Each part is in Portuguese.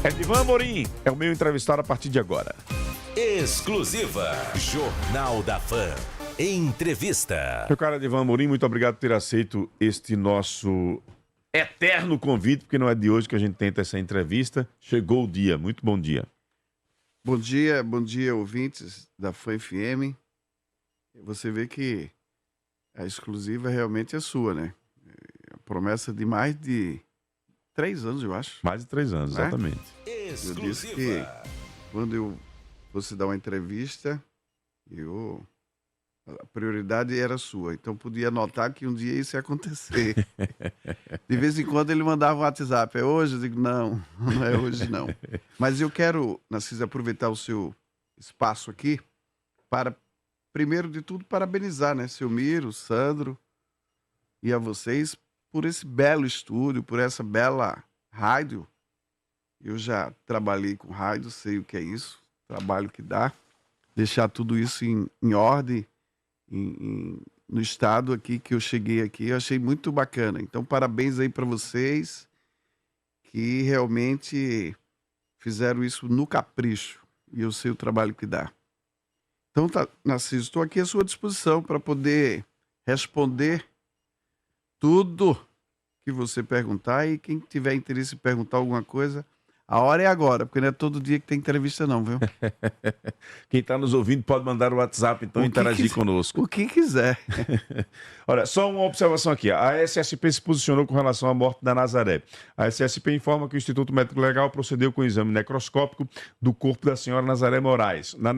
Edivan Amorim é o meu entrevistado a partir de agora. Exclusiva Jornal da Fã. Entrevista. Meu caro Edivan Amorim, muito obrigado por ter aceito este nosso eterno convite, porque não é de hoje que a gente tenta essa entrevista. Chegou o dia. Muito bom dia. Bom dia, ouvintes da Fã FM. Você vê que a exclusiva realmente é sua, né? A promessa de mais de 3 anos, eu acho. Mais de 3 anos, né? Exatamente. Eu disse que quando eu fosse dar uma entrevista, a prioridade era sua. Então podia notar que um dia isso ia acontecer. De vez em quando ele mandava um WhatsApp. É hoje? Eu digo, não é hoje não. Mas eu quero, Narciso, aproveitar o seu espaço aqui para, primeiro de tudo, parabenizar, né, seu Miro, Sandro e a vocês por esse belo estúdio, por essa bela rádio. Eu já trabalhei com rádio, sei o que é isso, trabalho que dá. Deixar tudo isso em ordem, no estado aqui que eu cheguei aqui, eu achei muito bacana. Então, parabéns aí para vocês que realmente fizeram isso no capricho. E eu sei o trabalho que dá. Então, Narciso, estou aqui à sua disposição para poder responder tudo que você perguntar. E quem tiver interesse em perguntar alguma coisa, a hora é agora, porque não é todo dia que tem entrevista não, viu? Quem está nos ouvindo pode mandar o WhatsApp, então, interagir conosco. O que quiser. Olha, só uma observação aqui. A SSP se posicionou com relação à morte da Nazaré. A SSP informa que o Instituto Médico Legal procedeu com o exame necroscópico do corpo da senhora Nazaré Moraes. Na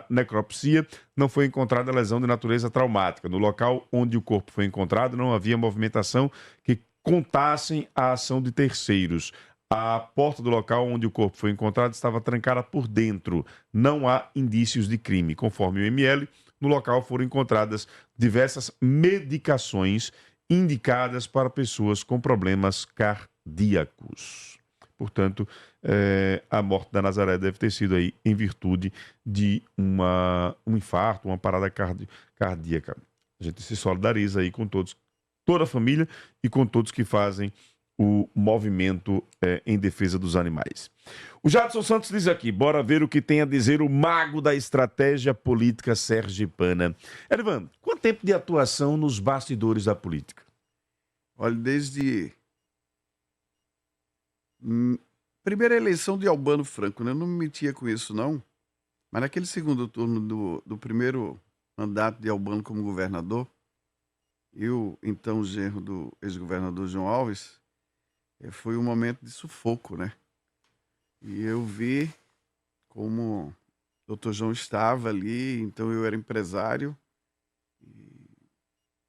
necropsia não foi encontrada lesão de natureza traumática. No local onde o corpo foi encontrado não havia movimentação que contassem a ação de terceiros. A porta do local onde o corpo foi encontrado estava trancada por dentro. Não há indícios de crime. Conforme o ML, no local foram encontradas diversas medicações indicadas para pessoas com problemas cardíacos. Portanto, a morte da Nazaré deve ter sido aí em virtude de um infarto, uma parada cardíaca. A gente se solidariza aí com todos, toda a família e com todos que fazem o movimento em defesa dos animais. O Jadson Santos diz aqui, bora ver o que tem a dizer o mago da estratégia política sergipana. Edivan, quanto tempo de atuação nos bastidores da política? Olha, desde primeira eleição de Albano Franco, né? Eu não me metia com isso não, mas naquele segundo turno do primeiro mandato de Albano como governador, eu, então genro do ex-governador João Alves, foi um momento de sufoco, né? E eu vi como o Dr. João estava ali, então eu era empresário e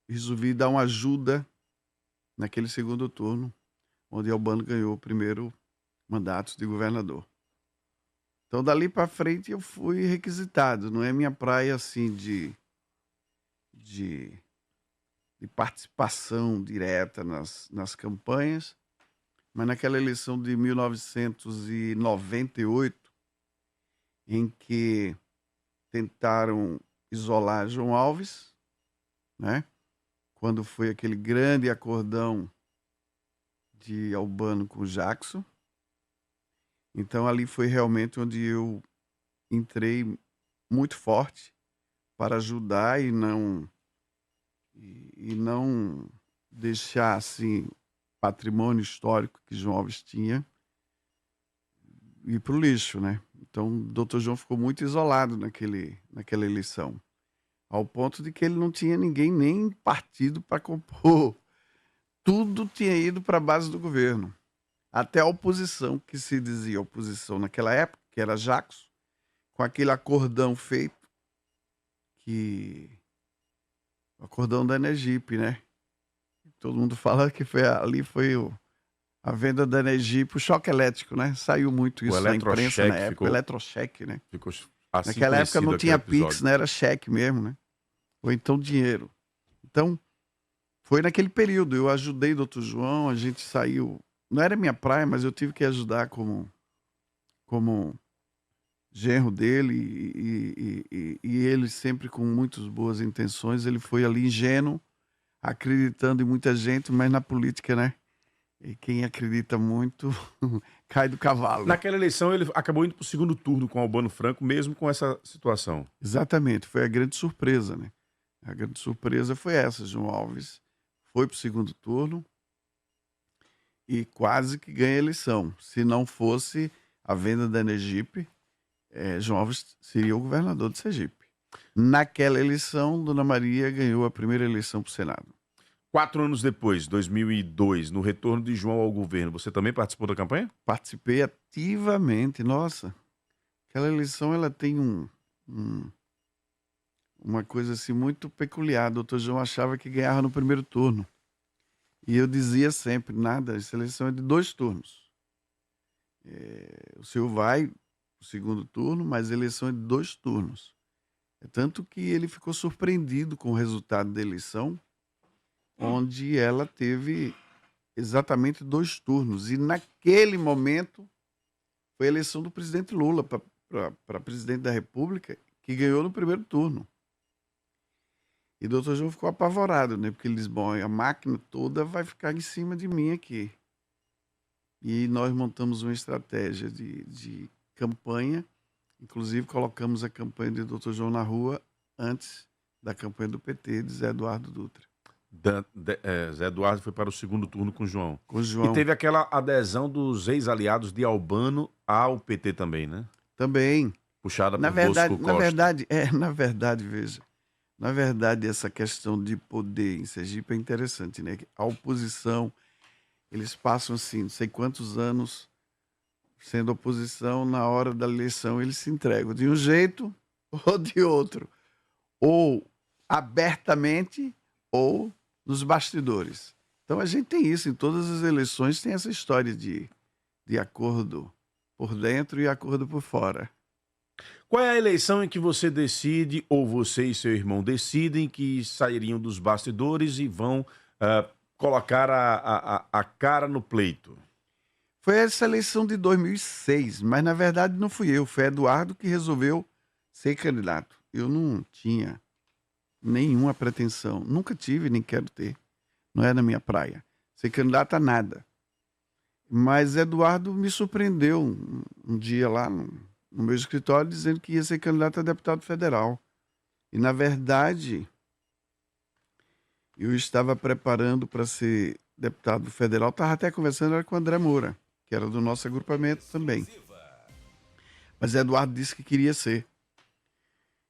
resolvi dar uma ajuda naquele segundo turno, onde Albano ganhou o primeiro mandato de governador. Então, dali para frente, eu fui requisitado. Não é minha praia, assim, de participação direta nas campanhas, mas naquela eleição de 1998, em que tentaram isolar João Alves, né? Quando foi aquele grande acordão de Albano com Jackson. Então ali foi realmente onde eu entrei muito forte para ajudar e não deixar assim patrimônio histórico que João Alves tinha ir para o lixo, né? Então o Dr. João ficou muito isolado naquela eleição, ao ponto de que ele não tinha ninguém, nem partido para compor. Tudo tinha ido para a base do governo. Até a oposição, que se dizia oposição naquela época, que era Jackson, com aquele acordão feito, o acordão da Energip, né? Todo mundo fala que foi a venda da Energip, o choque elétrico, né? Saiu muito isso na imprensa na época, o eletrocheque, né? Ficou assim. Naquela época não tinha Pix, né? Era cheque mesmo, né? Ou então dinheiro. Então, foi naquele período, eu ajudei o Dr. João, a gente saiu, não era minha praia, mas eu tive que ajudar como genro dele e ele sempre com muitas boas intenções, ele foi ali ingênuo, acreditando em muita gente, mas na política, né? E quem acredita muito cai do cavalo. Naquela eleição, ele acabou indo para o segundo turno com Albano Franco, mesmo com essa situação. Exatamente, foi a grande surpresa, né? A grande surpresa foi essa, João Alves foi para o segundo turno e quase que ganha a eleição. Se não fosse a venda da Energipe, João Alves seria o governador de Sergipe. Naquela eleição, Dona Maria ganhou a primeira eleição para o Senado. 4 anos depois, 2002, no retorno de João ao governo, você também participou da campanha? Participei ativamente, nossa. Aquela eleição ela tem uma coisa assim muito peculiar. O doutor João achava que ganhava no primeiro turno. E eu dizia sempre, nada, essa eleição é de 2 turnos. O senhor vai o segundo turno, mas a eleição é de 2 turnos. É tanto que ele ficou surpreendido com o resultado da eleição, onde ela teve exatamente 2 turnos. E naquele momento foi a eleição do presidente Lula para presidente da República, que ganhou no primeiro turno. E o doutor João ficou apavorado, né? Porque ele diz, bom, a máquina toda vai ficar em cima de mim aqui. E nós montamos uma estratégia de campanha, inclusive colocamos a campanha do doutor João na rua antes da campanha do PT, de Zé Eduardo Dutra. Zé Eduardo foi para o segundo turno com o João. Com o João. E teve aquela adesão dos ex-aliados de Albano ao PT também, né? Também. Puxada por Bosco Costa. Na verdade, veja, na verdade, essa questão de poder em Sergipe é interessante, né? A oposição, eles passam, assim, não sei quantos anos sendo oposição, na hora da eleição eles se entregam de um jeito ou de outro. Ou abertamente ou nos bastidores. Então a gente tem isso, em todas as eleições tem essa história de acordo por dentro e acordo por fora. Qual é a eleição em que você decide, ou você e seu irmão decidem, que sairiam dos bastidores e vão colocar a cara no pleito? Foi essa eleição de 2006, mas na verdade não fui eu, foi Eduardo que resolveu ser candidato. Eu não tinha nenhuma pretensão, nunca tive, nem quero ter. Não é na minha praia. Ser candidato a nada. Mas Eduardo me surpreendeu um dia lá no meu escritório dizendo que ia ser candidato a deputado federal. E, na verdade, eu estava preparando para ser deputado federal. Estava até conversando com o André Moura, que era do nosso agrupamento também. Mas Eduardo disse que queria ser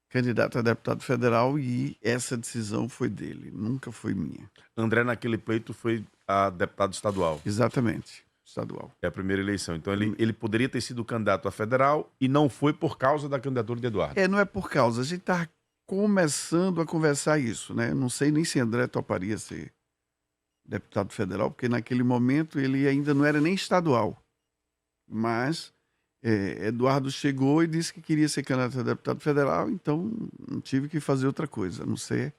candidato a deputado federal e essa decisão foi dele, nunca foi minha. André, naquele pleito, foi a deputado estadual. Exatamente, estadual. É a primeira eleição. Então ele poderia ter sido candidato a federal e não foi por causa da candidatura de Eduardo. Não é por causa. A gente está começando a conversar isso, né? Não sei nem se André toparia ser deputado federal, porque naquele momento ele ainda não era nem estadual. Mas Eduardo chegou e disse que queria ser candidato a deputado federal, então não tive que fazer outra coisa, a não ser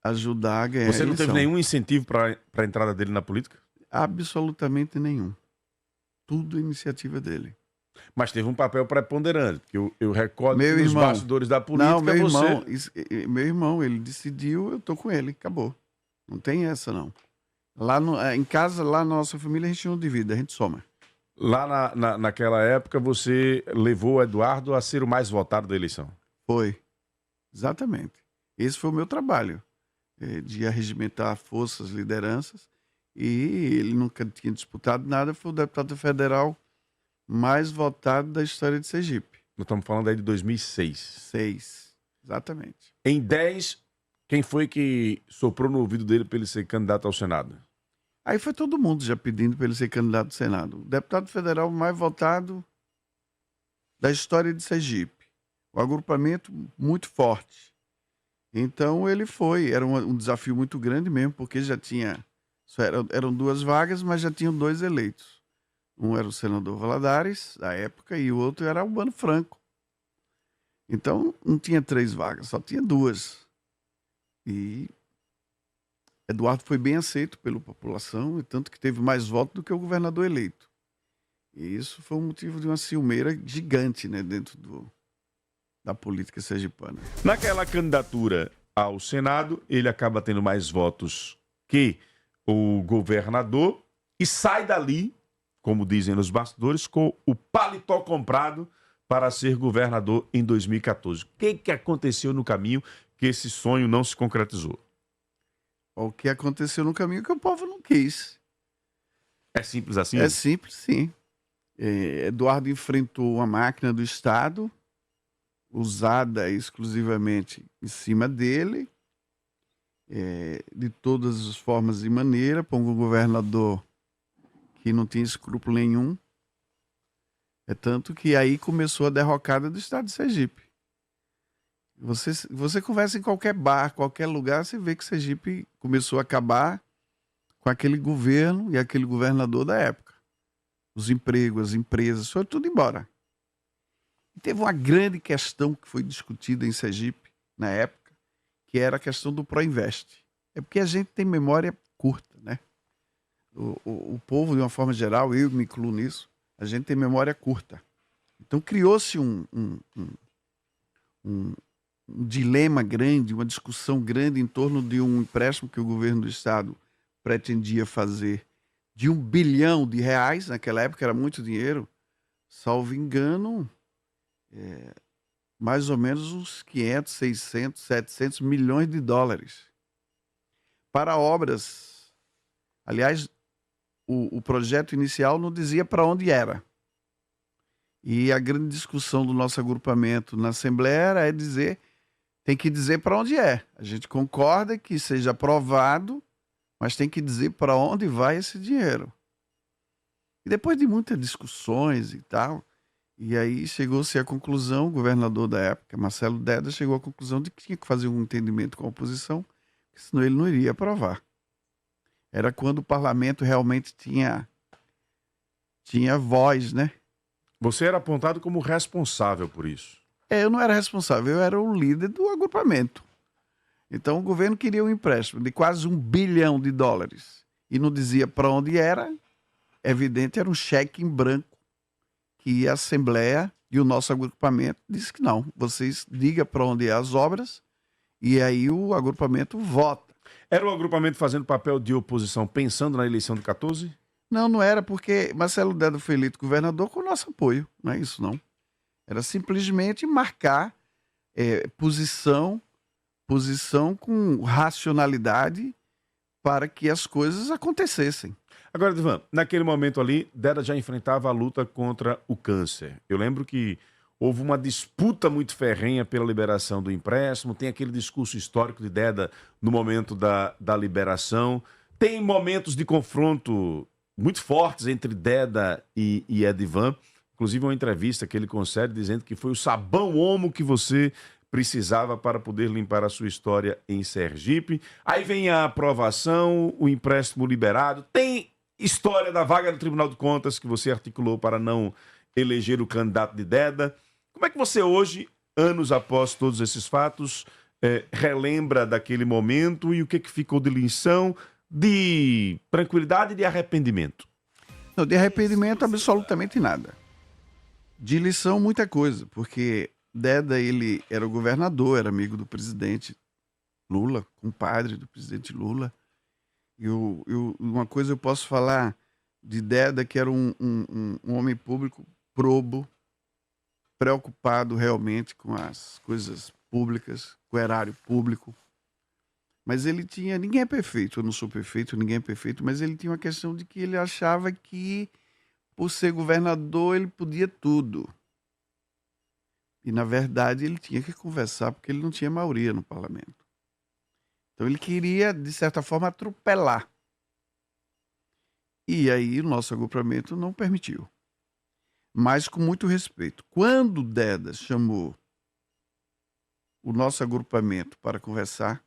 ajudar a ganhar. Você não teve nenhum incentivo para a entrada dele na política? Absolutamente nenhum. Tudo iniciativa dele. Mas teve um papel preponderante, porque eu recordo que nos irmão, bastidores da política não, meu irmão, ele decidiu, eu tô com ele, acabou. Não tem essa, não. Lá em casa, lá na nossa família, a gente não divide, a gente soma. Lá naquela época, você levou o Eduardo a ser o mais votado da eleição. Foi. Exatamente. Esse foi o meu trabalho, de arregimentar forças, lideranças, e ele nunca tinha disputado nada, foi o deputado federal mais votado da história de Sergipe. Nós estamos falando aí de 2006. 6, exatamente. Em 10, quem foi que soprou no ouvido dele para ele ser candidato ao Senado? Aí foi todo mundo já pedindo para ele ser candidato ao Senado. O deputado federal mais votado da história de Sergipe. O agrupamento muito forte. Então ele foi. Era um desafio muito grande mesmo, porque já tinha... Eram 2 vagas, mas já tinham 2 eleitos. Um era o senador Valadares, da época, e o outro era Albano Franco. Então não tinha 3 vagas, só tinha 2. E Eduardo foi bem aceito pela população, tanto que teve mais votos do que o governador eleito. E isso foi um motivo de uma ciumeira gigante, né, dentro da política sergipana. Naquela candidatura ao Senado, ele acaba tendo mais votos que o governador e sai dali, como dizem nos bastidores, com o paletó comprado para ser governador em 2014. O que aconteceu no caminho que esse sonho não se concretizou? O que aconteceu no caminho que o povo não quis. É simples assim? É simples, sim. Eduardo enfrentou uma máquina do Estado, usada exclusivamente em cima dele, de todas as formas e maneiras, para um governador que não tinha escrúpulo nenhum. É tanto que aí começou a derrocada do Estado de Sergipe. Você conversa em qualquer bar, qualquer lugar, você vê que Sergipe começou a acabar com aquele governo e aquele governador da época. Os empregos, as empresas, foi tudo embora. E teve uma grande questão que foi discutida em Sergipe, na época, que era a questão do Proinvest. É porque a gente tem memória curta, né? O povo, de uma forma geral, eu me incluo nisso, a gente tem memória curta. Então criou-se um dilema grande, uma discussão grande em torno de um empréstimo que o governo do Estado pretendia fazer de R$1 bilhão, naquela época era muito dinheiro, salvo engano, mais ou menos uns 500, 600, 700 milhões de dólares para obras. Aliás, o projeto inicial não dizia para onde era. E a grande discussão do nosso agrupamento na Assembleia tem que dizer para onde é. A gente concorda que seja aprovado, mas tem que dizer para onde vai esse dinheiro. E depois de muitas discussões e tal, e aí chegou-se à conclusão, o governador da época, Marcelo Deda, chegou à conclusão de que tinha que fazer um entendimento com a oposição, senão ele não iria aprovar. Era quando o parlamento realmente tinha voz, né? Você era apontado como responsável por isso. Eu não era responsável, eu era o líder do agrupamento. Então o governo queria um empréstimo de quase R$1 bilhão e não dizia para onde era. Evidente, era um cheque em branco que a Assembleia e o nosso agrupamento disse que não. Vocês digam para onde é as obras e aí o agrupamento vota. Era o agrupamento fazendo papel de oposição pensando na eleição de 14? Não era, porque Marcelo Deda foi eleito governador com o nosso apoio. Não é isso, não. Era simplesmente marcar posição com racionalidade para que as coisas acontecessem. Agora, Divan, naquele momento ali, Deda já enfrentava a luta contra o câncer. Eu lembro que houve uma disputa muito ferrenha pela liberação do empréstimo, tem aquele discurso histórico de Deda no momento da liberação, tem momentos de confronto muito fortes entre Deda e Edivan, inclusive uma entrevista que ele concede dizendo que foi o sabão Omo que você precisava para poder limpar a sua história em Sergipe. Aí vem a aprovação, o empréstimo liberado, tem história da vaga do Tribunal de Contas que você articulou para não eleger o candidato de Deda. Como é que você hoje, anos após todos esses fatos, relembra daquele momento e o que ficou de lição, de tranquilidade e de arrependimento? Não, de arrependimento absolutamente nada. De lição muita coisa, porque Deda, ele era o governador, era amigo do presidente Lula, compadre do presidente Lula. E uma coisa eu posso falar de Deda, que era um homem público probo, preocupado realmente com as coisas públicas, com o erário público. Mas ele tinha... Ninguém é perfeito, eu não sou perfeito, ninguém é perfeito, mas ele tinha uma questão de que ele achava que, por ser governador, ele podia tudo. E, na verdade, ele tinha que conversar, porque ele não tinha maioria no parlamento. Então, ele queria, de certa forma, atropelar. E aí, o nosso agrupamento não permitiu. Mas com muito respeito. Quando Deda chamou o nosso agrupamento para conversar,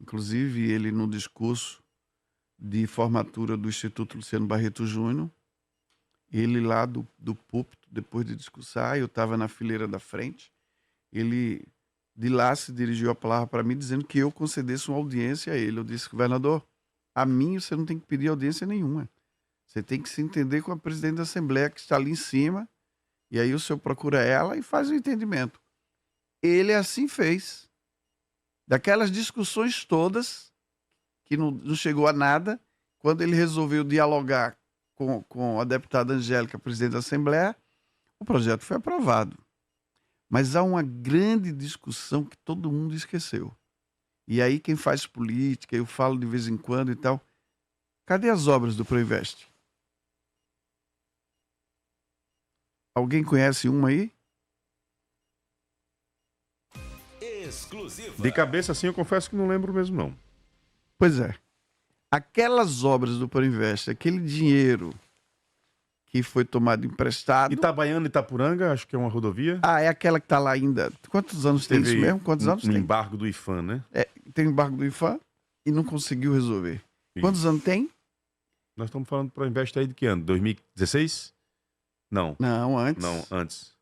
inclusive ele no discurso de formatura do Instituto Luciano Barreto Júnior, ele lá do púlpito, depois de discursar, eu estava na fileira da frente, ele de lá se dirigiu a palavra para mim dizendo que eu concedesse uma audiência a ele. Eu disse: governador, a mim você não tem que pedir audiência nenhuma. Você tem que se entender com a presidente da Assembleia que está ali em cima, e aí o senhor procura ela e faz o entendimento. Ele assim fez. Daquelas discussões todas, que não chegou a nada, quando ele resolveu dialogar com a deputada Angélica, presidente da Assembleia, o projeto foi aprovado. Mas há uma grande discussão que todo mundo esqueceu. E aí quem faz política, eu falo de vez em quando e tal, cadê as obras do Proinvest? Alguém conhece uma aí? Exclusiva. De cabeça, assim, eu confesso que não lembro mesmo, não. Pois é. Aquelas obras do Proinvest, aquele dinheiro que foi tomado emprestado... Itabaiana, Itapuranga, acho que é uma rodovia. Ah, é aquela que está lá ainda. Quantos anos tem isso mesmo? Quantos anos um tem? embargo do IFAM, né? Tem o embargo do IFAM e não conseguiu resolver. Isso. Quantos anos tem? Nós estamos falando para o Invest aí de que ano? 2016? Não. Não, antes. Não, antes.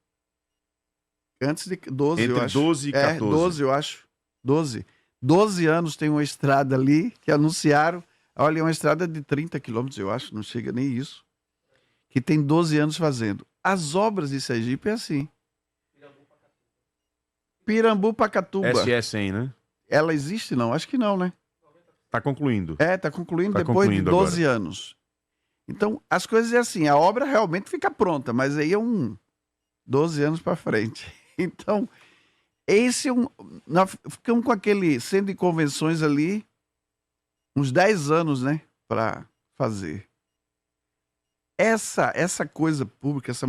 Antes de 12, Entre eu acho. 12 e 14. 12, eu acho. 12. 12 anos tem uma estrada ali que anunciaram. Olha, é uma estrada de 30 quilômetros, eu acho, não chega nem isso. Que tem 12 anos fazendo. As obras de Sergipe é assim. Pirambu-Pacatuba. SS100, né? Ela existe, não? Acho que não, né? Está concluindo. Está concluindo Tá depois de concluindo 12 anos. Então, as coisas é assim, a obra realmente fica pronta, mas aí é 12 anos para frente. Então, esse é nós ficamos com aquele centro de convenções ali, uns 10 anos, né, para fazer. Essa coisa pública, essa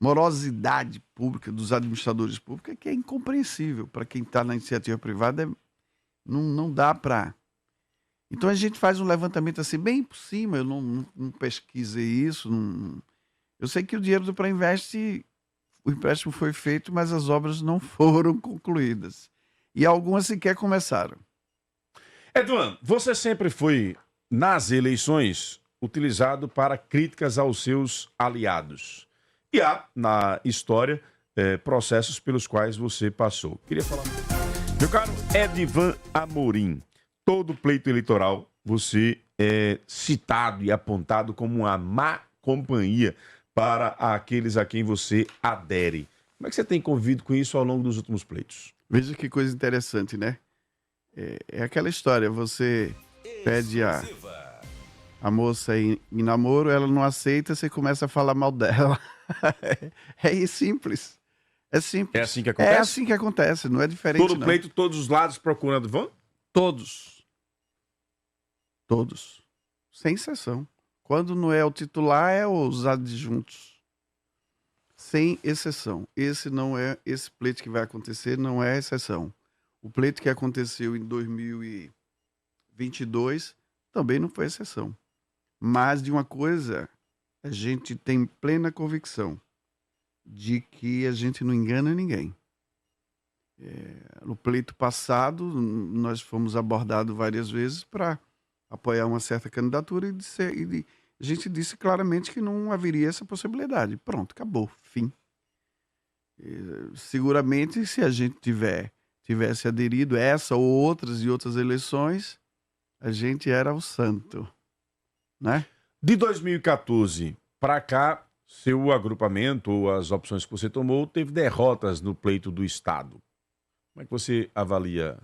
morosidade pública dos administradores públicos é que é incompreensível para quem está na iniciativa privada. Não dá para... Então a gente faz um levantamento assim, bem por cima, eu não pesquisei isso. Eu sei que o dinheiro do Proinvest, o empréstimo foi feito, mas as obras não foram concluídas. E algumas sequer começaram. Eduardo, você sempre foi, nas eleições, utilizado para críticas aos seus aliados. E há, na história, processos pelos quais você passou. Queria falar... Meu caro Edivan Amorim, todo pleito eleitoral você é citado e apontado como uma má companhia para aqueles a quem você adere. Como é que você tem convivido com isso ao longo dos últimos pleitos? Veja que coisa interessante, né? É aquela história, você pede a moça em namoro, ela não aceita, você começa a falar mal dela. É simples. É simples. É assim que acontece? É assim que acontece, não é diferente, Todo pleito, todos os lados procurando vão? Todos. Todos. Sem exceção. Quando não é o titular, é os adjuntos. Sem exceção. Esse pleito que vai acontecer não é exceção. O pleito que aconteceu em 2022 também não foi exceção. Mas de uma coisa, a gente tem plena convicção de que a gente não engana ninguém. No pleito passado, nós fomos abordados várias vezes para apoiar uma certa candidatura e a gente disse claramente que não haveria essa possibilidade. Pronto, acabou, fim. Seguramente, se a gente tivesse aderido a essa ou outras eleições, a gente era o santo, né? De 2014 para cá, seu agrupamento ou as opções que você tomou teve derrotas no pleito do Estado. Como é que você avalia?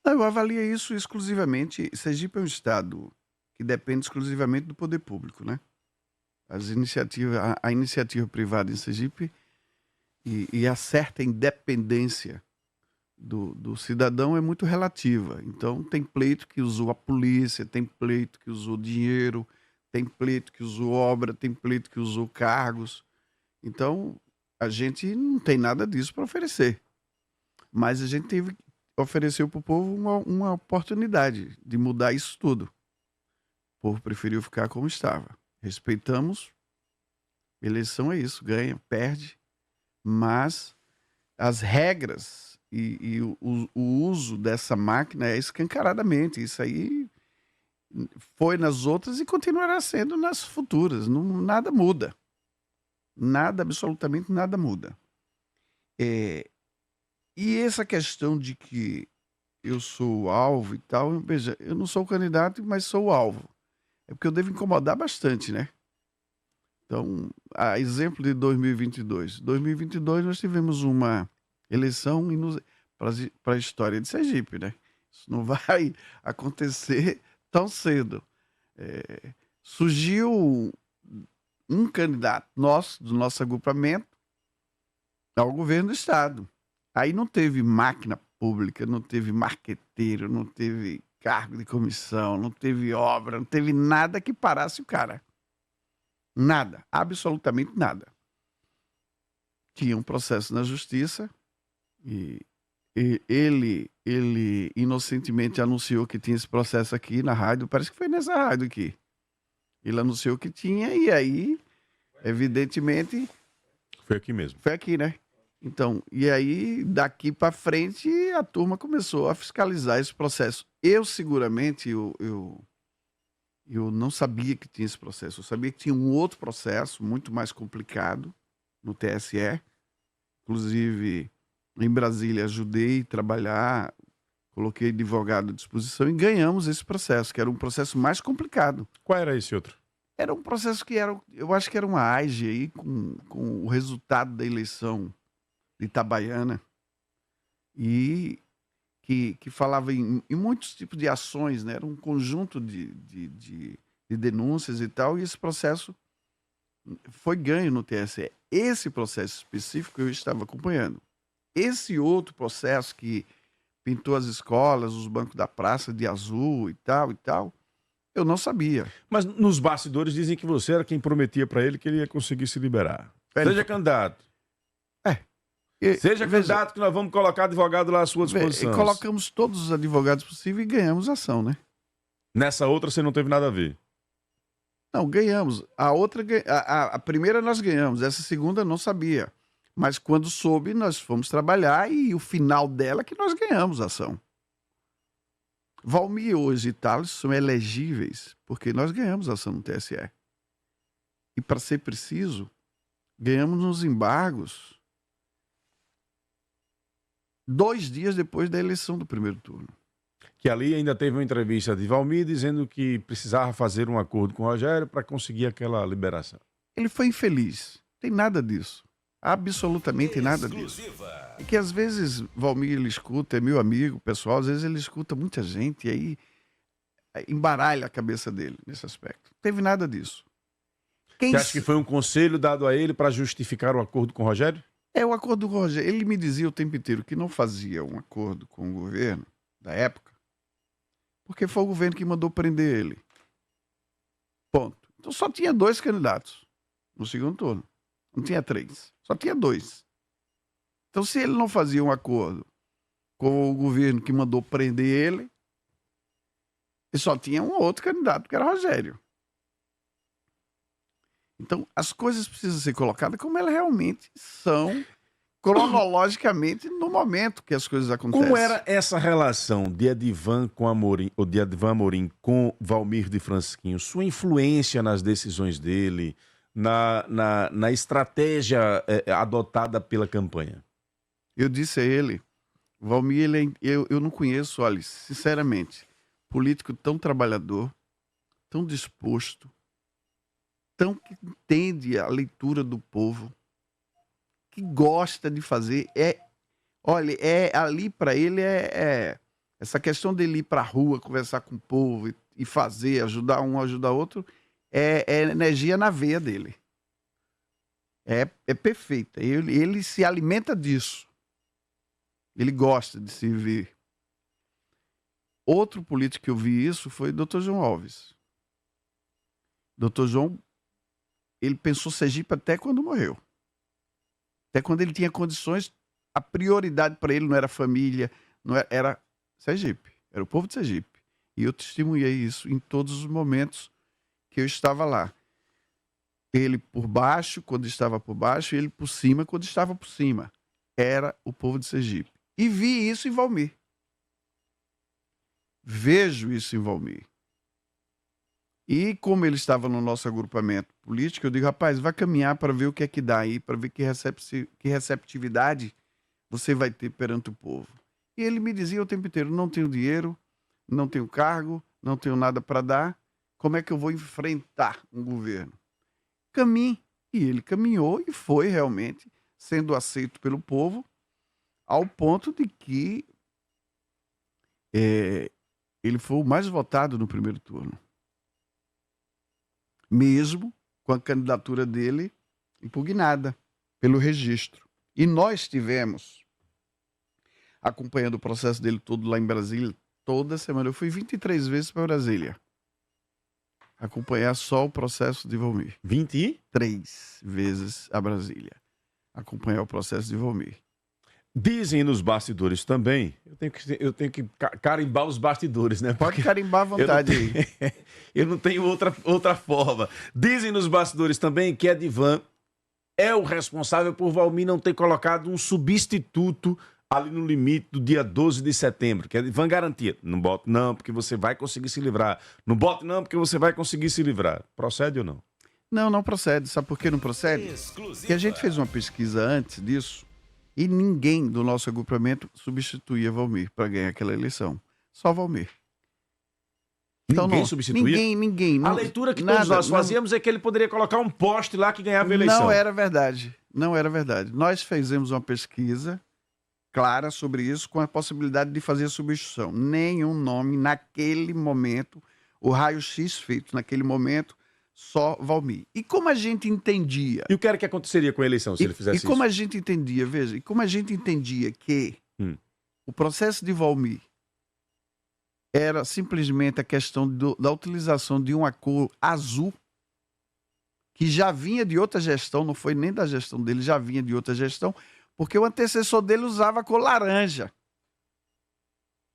Eu avalio isso exclusivamente. Sergipe é um estado que depende exclusivamente do poder público, né? A iniciativa privada em Sergipe e a certa independência do cidadão é muito relativa. Então, tem pleito que usou a polícia, tem pleito que usou dinheiro, tem pleito que usou obra, tem pleito que usou cargos. Então, a gente não tem nada disso para oferecer. Mas a gente ofereceu para o povo uma oportunidade de mudar isso tudo. O povo preferiu ficar como estava. Respeitamos. Eleição é isso, ganha, perde. Mas as regras e o uso dessa máquina é escancaradamente. Isso aí foi nas outras e continuará sendo nas futuras. Nada muda. Nada, absolutamente nada muda. E essa questão de que eu sou o alvo e tal, veja, eu não sou o candidato, mas sou o alvo. É porque eu devo incomodar bastante, né? Então, a exemplo de 2022. 2022 nós tivemos uma eleição para a história de Sergipe, né? Isso não vai acontecer tão cedo. Surgiu um candidato nosso, do nosso agrupamento, ao governo do Estado. Aí não teve máquina pública, não teve marqueteiro, não teve cargo de comissão, não teve obra, não teve nada que parasse o cara. Nada, absolutamente nada. Tinha um processo na justiça e ele inocentemente anunciou que tinha esse processo aqui na rádio, parece que foi nessa rádio aqui. Ele anunciou que tinha e aí, evidentemente... Foi aqui mesmo. Foi aqui, né? Então, e aí, daqui para frente, a turma começou a fiscalizar esse processo. Eu, seguramente, eu não sabia que tinha esse processo. Eu sabia que tinha um outro processo, muito mais complicado, no TSE. Inclusive, em Brasília, ajudei a trabalhar, coloquei advogado à disposição e ganhamos esse processo, que era um processo mais complicado. Qual era esse outro? Era um processo que eu acho que era uma AIGE aí, com o resultado da eleição de Itabaiana, e que falava em muitos tipos de ações, né? Era um conjunto de denúncias e tal, e esse processo foi ganho no TSE. Esse processo específico eu estava acompanhando. Esse outro processo que pintou as escolas, os bancos da praça de azul e tal, eu não sabia. Mas nos bastidores dizem que você era quem prometia para ele que ele ia conseguir se liberar. Seja candidato. Seja candidato que nós vamos colocar advogado lá à sua disposição. Colocamos todos os advogados possíveis e ganhamos a ação, né? Nessa outra você não teve nada a ver? Não, ganhamos. A primeira nós ganhamos, essa segunda não sabia. Mas quando soube, nós fomos trabalhar e o final dela que nós ganhamos a ação. Valmir hoje e Thales são elegíveis porque nós ganhamos a ação no TSE. E, para ser preciso, ganhamos nos embargos 2 dias depois da eleição do primeiro turno. Que ali ainda teve uma entrevista de Valmir dizendo que precisava fazer um acordo com o Rogério para conseguir aquela liberação. Ele foi infeliz. Tem nada disso. Absolutamente nada disso. É que às vezes Valmir ele escuta, é meu amigo pessoal, às vezes ele escuta muita gente e aí embaralha a cabeça dele nesse aspecto. Não teve nada disso. Você acha que foi um conselho dado a ele para justificar o acordo com o Rogério? O acordo com o Rogério. Ele me dizia o tempo inteiro que não fazia um acordo com o governo da época, porque foi o governo que mandou prender ele. Ponto. Então só tinha 2 candidatos no segundo turno. Não tinha 3. Só tinha 2. Então, se ele não fazia um acordo com o governo que mandou prender ele só tinha um outro candidato, que era Rogério. Então, as coisas precisam ser colocadas como elas realmente são, cronologicamente, no momento que as coisas acontecem. Como era essa relação de Edivan com Amorim, ou de Edivan Amorim com Valmir de Francisquinho? Sua influência nas decisões dele, na estratégia adotada pela campanha? Eu disse a ele, Valmir, eu não conheço, olha, sinceramente, político tão trabalhador, tão disposto, tão que entende a leitura do povo, que gosta de fazer. Olha, ali para ele essa questão dele ir para a rua, conversar com o povo e fazer, ajudar um, ajudar outro, é energia na veia dele. É perfeita. Ele se alimenta disso. Ele gosta de se ver. Outro político que eu vi isso foi o Dr. João Alves. Dr. João, ele pensou Sergipe até quando morreu. Até quando ele tinha condições, a prioridade para ele não era família, era Sergipe, era o povo de Sergipe. E eu testemunhei isso em todos os momentos que eu estava lá. Ele por baixo, quando estava por baixo, e ele por cima, quando estava por cima. Era o povo de Sergipe. E vi isso em Valmir. Vejo isso em Valmir. E como ele estava no nosso agrupamento político, eu digo, rapaz, vai caminhar para ver o que é que dá aí, para ver que receptividade você vai ter perante o povo. E ele me dizia o tempo inteiro, não tenho dinheiro, não tenho cargo, não tenho nada para dar, como é que eu vou enfrentar um governo? Caminhe. E ele caminhou e foi realmente sendo aceito pelo povo, ao ponto de que ele foi o mais votado no primeiro turno. Mesmo com a candidatura dele impugnada pelo registro. E nós tivemos, acompanhando o processo dele todo lá em Brasília, toda semana. Eu fui 23 vezes para Brasília acompanhar só o processo de Valmir. 23 vezes a Brasília acompanhar o processo de Valmir. Dizem nos bastidores também, eu tenho que carimbar os bastidores, né? Pode carimbar à vontade aí. Eu não tenho outra forma. Dizem nos bastidores também que Edivan é o responsável por Valmir não ter colocado um substituto ali no limite do dia 12 de setembro, que Edivan garantia. Não bote não, porque você vai conseguir se livrar. Não bote não, porque você vai conseguir se livrar. Procede ou não? Não, não procede. Sabe por que não procede? Porque a gente fez uma pesquisa antes disso e ninguém do nosso agrupamento substituía Valmir para ganhar aquela eleição. Só Valmir. Então, ninguém substituía? Ninguém. A leitura que todos nós fazíamos é que ele poderia colocar um poste lá que ganhava a eleição. Não era verdade. Não era verdade. Nós fizemos uma pesquisa clara sobre isso, com a possibilidade de fazer substituição. Nenhum nome naquele momento, o raio-x feito naquele momento, só Valmir. E como a gente entendia... E o que era que aconteceria com a eleição se ele fizesse isso? E como a gente entendia, veja, como a gente entendia que o processo de Valmir era simplesmente a questão da utilização de uma cor azul, que já vinha de outra gestão, não foi nem da gestão dele, já vinha de outra gestão, porque o antecessor dele usava a cor laranja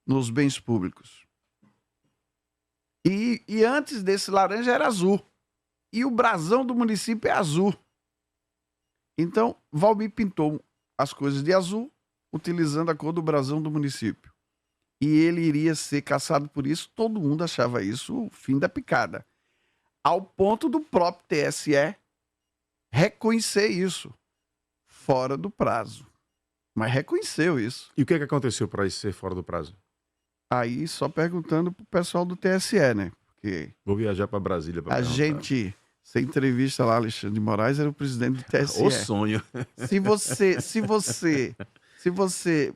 nos bens públicos. E antes desse laranja era azul. E o brasão do município é azul. Então, Valmir pintou as coisas de azul, utilizando a cor do brasão do município. E ele iria ser caçado por isso, todo mundo achava isso o fim da picada. Ao ponto do próprio TSE reconhecer isso, fora do prazo. Mas reconheceu isso. E o que aconteceu para isso ser fora do prazo? Aí, só perguntando pro pessoal do TSE, né? Porque vou viajar para Brasília para perguntar. gente, você entrevista lá Alexandre de Moraes, era o presidente do TSE. O sonho. Se você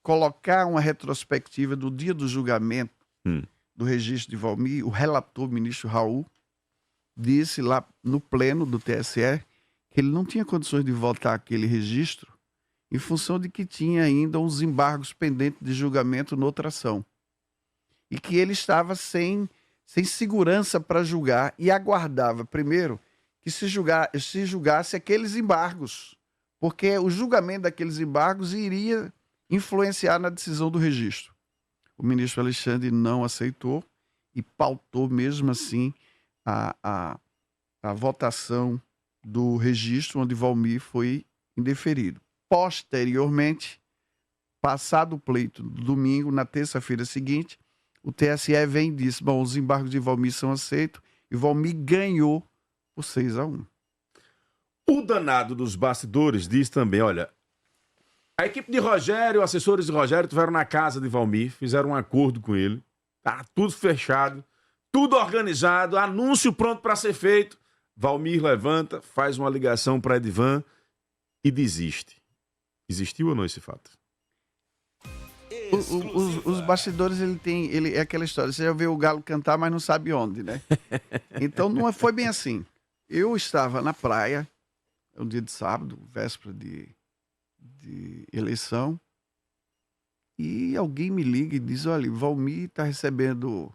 colocar uma retrospectiva do dia do julgamento do registro de Valmir, o relator, o ministro Raul, disse lá no pleno do TSE que ele não tinha condições de votar aquele registro em função de que tinha ainda uns embargos pendentes de julgamento noutra ação. E que ele estava sem segurança para julgar e aguardava, primeiro, que se julgasse aqueles embargos, porque o julgamento daqueles embargos iria influenciar na decisão do registro. O ministro Alexandre não aceitou e pautou mesmo assim a votação do registro, onde Valmir foi indeferido. Posteriormente, passado o pleito do domingo, na terça-feira seguinte, o TSE vem e disse, bom, os embargos de Valmir são aceitos, e Valmir ganhou por 6-1. O danado dos bastidores diz também, olha, a equipe de Rogério, assessores de Rogério, estiveram na casa de Valmir, fizeram um acordo com ele, tá tudo fechado, tudo organizado, anúncio pronto para ser feito. Valmir levanta, faz uma ligação para Edivan e desiste. Existiu ou não esse fato? Os bastidores, ele é aquela história, você já vê o galo cantar, mas não sabe onde, né? Então não foi bem assim. Eu estava na praia, um dia de sábado, véspera de eleição, e alguém me liga e diz, olha, Valmir está recebendo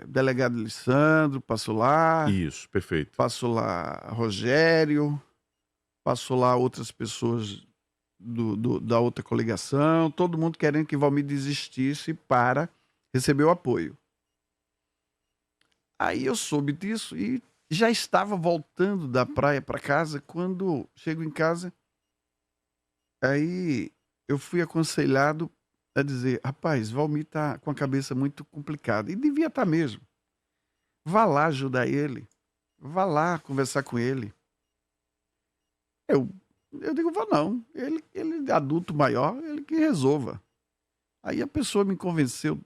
delegado Alessandro, passou lá. Isso, perfeito. Passou lá Rogério, passou lá outras pessoas da outra coligação, todo mundo querendo que Valmir desistisse para receber o apoio. Aí eu soube disso e já estava voltando da praia para casa. Quando chego em casa, aí eu fui aconselhado a dizer, rapaz, Valmir está com a cabeça muito complicada. E devia estar mesmo. Vá lá ajudar ele. Vá lá conversar com ele. Eu digo, vá não. Ele é adulto maior, ele que resolva. Aí a pessoa me convenceu,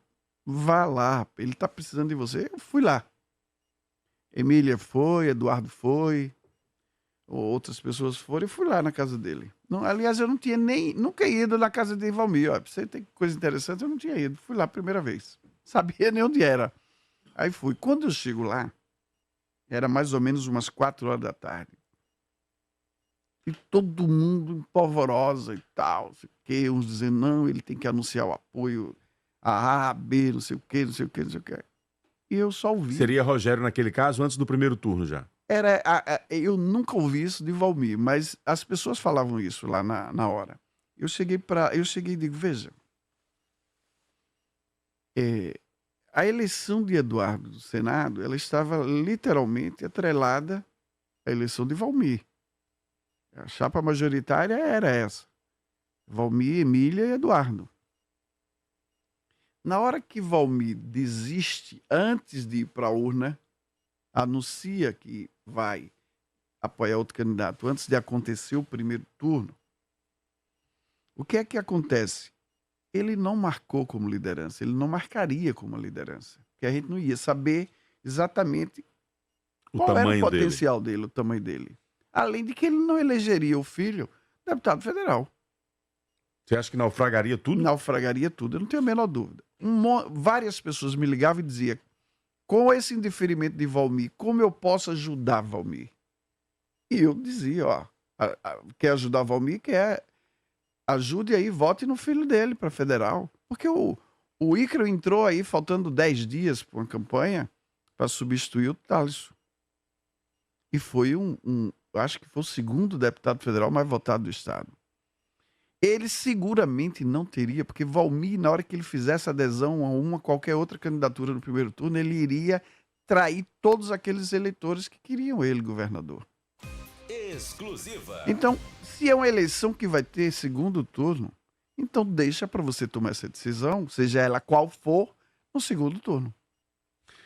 vá lá, ele está precisando de você. Eu fui lá. Emília foi, Eduardo foi, outras pessoas foram, e fui lá na casa dele. Não, aliás, eu não tinha nunca ido na casa de Valmir. Ó, pra você ter coisa interessante, eu não tinha ido. Fui lá a primeira vez. Sabia nem onde era. Aí fui. Quando eu chego lá, era mais ou menos umas 4 horas da tarde. E todo mundo em polvorosa e tal. Não sei o quê. Uns dizendo, não, ele tem que anunciar o apoio a A, B, não sei o quê, não sei o quê, não sei o quê. E eu só ouvi. Seria Rogério naquele caso, antes do primeiro turno já. Eu nunca ouvi isso de Valmir, mas as pessoas falavam isso lá na hora. Eu cheguei e digo, veja, a eleição de Eduardo do Senado, ela estava literalmente atrelada à eleição de Valmir. A chapa majoritária era essa. Valmir, Emília e Eduardo. Na hora que Valmir desiste, antes de ir para a urna, anuncia que vai apoiar outro candidato antes de acontecer o primeiro turno, o que é que acontece? Ele não marcou como liderança, ele não marcaria como liderança, porque a gente não ia saber exatamente qual era o potencial dele, o tamanho dele. Além de que ele não elegeria o filho deputado federal. Você acha que naufragaria tudo? Naufragaria tudo, eu não tenho a menor dúvida. Várias pessoas me ligavam e diziam, com esse indeferimento de Valmir, como eu posso ajudar Valmir? E eu dizia, ó, quer ajudar Valmir? Ajude aí, vote no filho dele para federal. Porque o Ícaro entrou aí faltando 10 dias para uma campanha para substituir o Thaleson. E foi acho que foi o segundo deputado federal mais votado do estado. Ele seguramente não teria, porque Valmir, na hora que ele fizesse adesão a qualquer outra candidatura no primeiro turno, ele iria trair todos aqueles eleitores que queriam ele governador. Exclusiva. Então, se é uma eleição que vai ter segundo turno, então deixa para você tomar essa decisão, seja ela qual for, no segundo turno.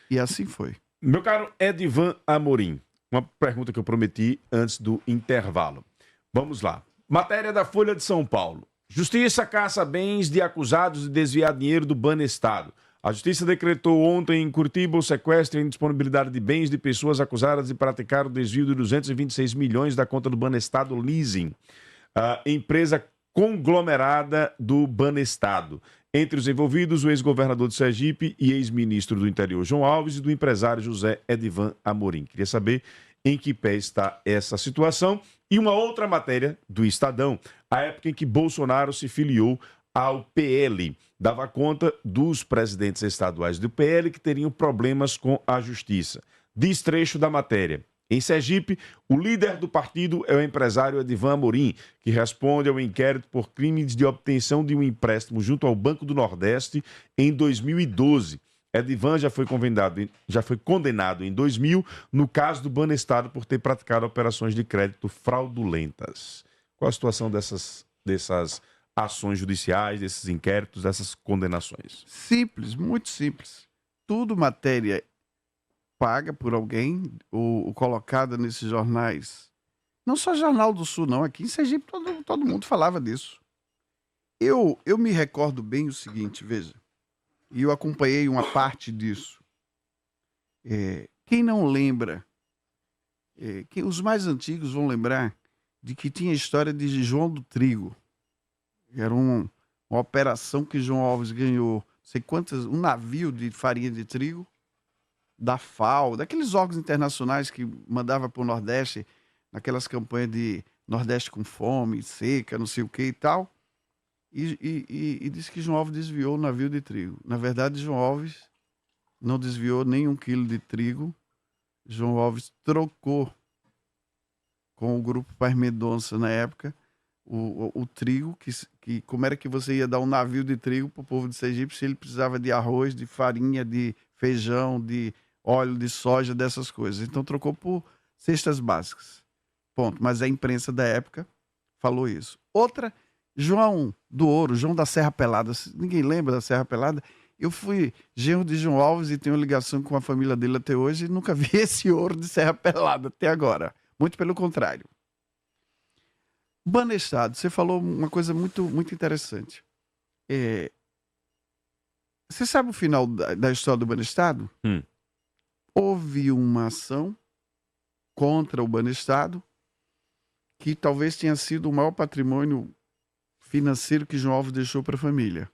E assim foi. Meu caro Edivan Amorim, uma pergunta que eu prometi antes do intervalo. Vamos lá. Matéria da Folha de São Paulo. Justiça caça bens de acusados de desviar dinheiro do Banestado. A Justiça decretou ontem em Curitiba o sequestro e indisponibilidade de bens de pessoas acusadas de praticar o desvio de 226 milhões da conta do Banestado Leasing, a empresa conglomerada do Banestado. Entre os envolvidos, o ex-governador de Sergipe e ex-ministro do Interior, João Alves, e do empresário José Edivan Amorim. Queria saber em que pé está essa situação. E uma outra matéria do Estadão, a época em que Bolsonaro se filiou ao PL. Dava conta dos presidentes estaduais do PL que teriam problemas com a justiça. Diz trecho da matéria. Em Sergipe, o líder do partido é o empresário Edivan Amorim, que responde ao inquérito por crimes de obtenção de um empréstimo junto ao Banco do Nordeste em 2012. Edivan já foi condenado em 2000 no caso do Banestado por ter praticado operações de crédito fraudulentas. Qual a situação dessas ações judiciais, desses inquéritos, dessas condenações? Simples, muito simples. Tudo matéria paga por alguém ou colocada nesses jornais. Não só Jornal do Sul, não. Aqui em Sergipe todo mundo falava disso. Eu me recordo bem o seguinte, veja. E eu acompanhei uma parte disso. Quem não lembra, os mais antigos vão lembrar de que tinha a história de João do Trigo. Era uma operação que João Alves ganhou, não sei quantas, um navio de farinha de trigo da FAO, daqueles órgãos internacionais que mandava para o Nordeste, naquelas campanhas de Nordeste com fome, seca, não sei o que e tal. E disse que João Alves desviou o navio de trigo. Na verdade, João Alves não desviou nem 1 quilo de trigo. João Alves trocou com o grupo Paz Mendonça na época o trigo, que como era que você ia dar um navio de trigo para o povo de Sergipe se ele precisava de arroz, de farinha, de feijão, de óleo de soja, dessas coisas. Então trocou por cestas básicas. Ponto. Mas a imprensa da época falou isso. Outra, João do Ouro, João da Serra Pelada. Ninguém lembra da Serra Pelada? Eu fui genro de João Alves e tenho ligação com a família dele até hoje e nunca vi esse ouro de Serra Pelada até agora. Muito pelo contrário. Banestado, você falou uma coisa muito, muito interessante. Você sabe o final da história do Banestado? Houve uma ação contra o Banestado que talvez tenha sido o maior patrimônio financeiro que João Alves deixou para a família.